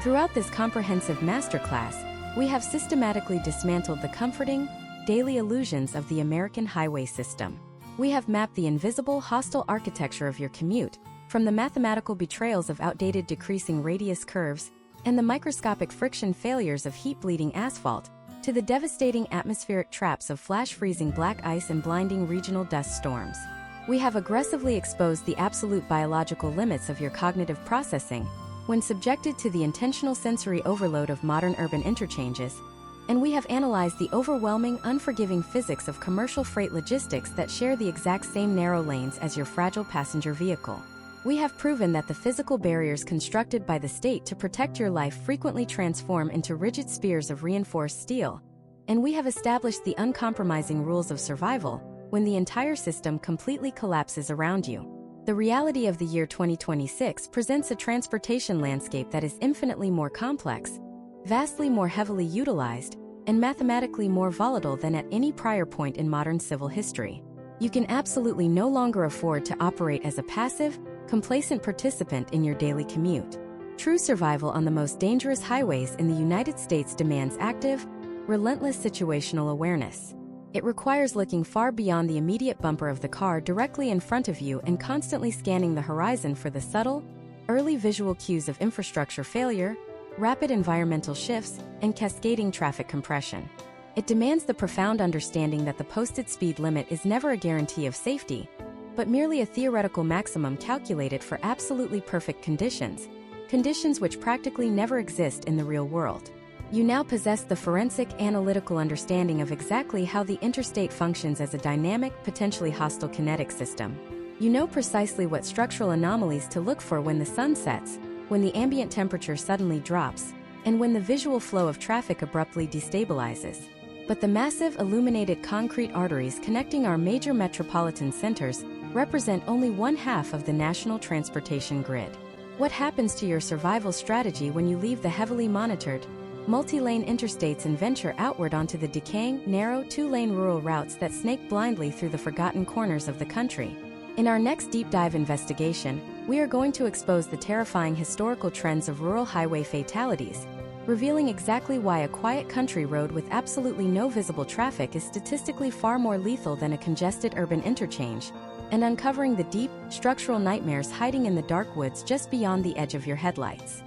Throughout this comprehensive masterclass, we have systematically dismantled the comforting, daily illusions of the American highway system. We have mapped the invisible, hostile architecture of your commute, from the mathematical betrayals of outdated decreasing radius curves and the microscopic friction failures of heat-bleeding asphalt, to the devastating atmospheric traps of flash-freezing black ice and blinding regional dust storms. We have aggressively exposed the absolute biological limits of your cognitive processing when subjected to the intentional sensory overload of modern urban interchanges, and we have analyzed the overwhelming, unforgiving physics of commercial freight logistics that share the exact same narrow lanes as your fragile passenger vehicle. We have proven that the physical barriers constructed by the state to protect your life frequently transform into rigid spears of reinforced steel, and we have established the uncompromising rules of survival when the entire system completely collapses around you. The reality of the year 2026 presents a transportation landscape that is infinitely more complex, vastly more heavily utilized, and mathematically more volatile than at any prior point in modern civil history. You can absolutely no longer afford to operate as a passive, complacent participant in your daily commute. True survival on the most dangerous highways in the United States demands active, relentless situational awareness. It requires looking far beyond the immediate bumper of the car directly in front of you and constantly scanning the horizon for the subtle, early visual cues of infrastructure failure, rapid environmental shifts, and cascading traffic compression. It demands the profound understanding that the posted speed limit is never a guarantee of safety, but merely a theoretical maximum calculated for absolutely perfect conditions which practically never exist in the real world. You now possess the forensic analytical understanding of exactly how the interstate functions as a dynamic, potentially hostile kinetic system. You know precisely what structural anomalies to look for when the sun sets, when the ambient temperature suddenly drops, and when the visual flow of traffic abruptly destabilizes. But the massive illuminated concrete arteries connecting our major metropolitan centers represent only one half of the national transportation grid. What happens to your survival strategy when you leave the heavily monitored, multi-lane interstates and venture outward onto the decaying, narrow, two-lane rural routes that snake blindly through the forgotten corners of the country? In our next deep dive investigation, we are going to expose the terrifying historical trends of rural highway fatalities, revealing exactly why a quiet country road with absolutely no visible traffic is statistically far more lethal than a congested urban interchange, and uncovering the deep, structural nightmares hiding in the dark woods just beyond the edge of your headlights.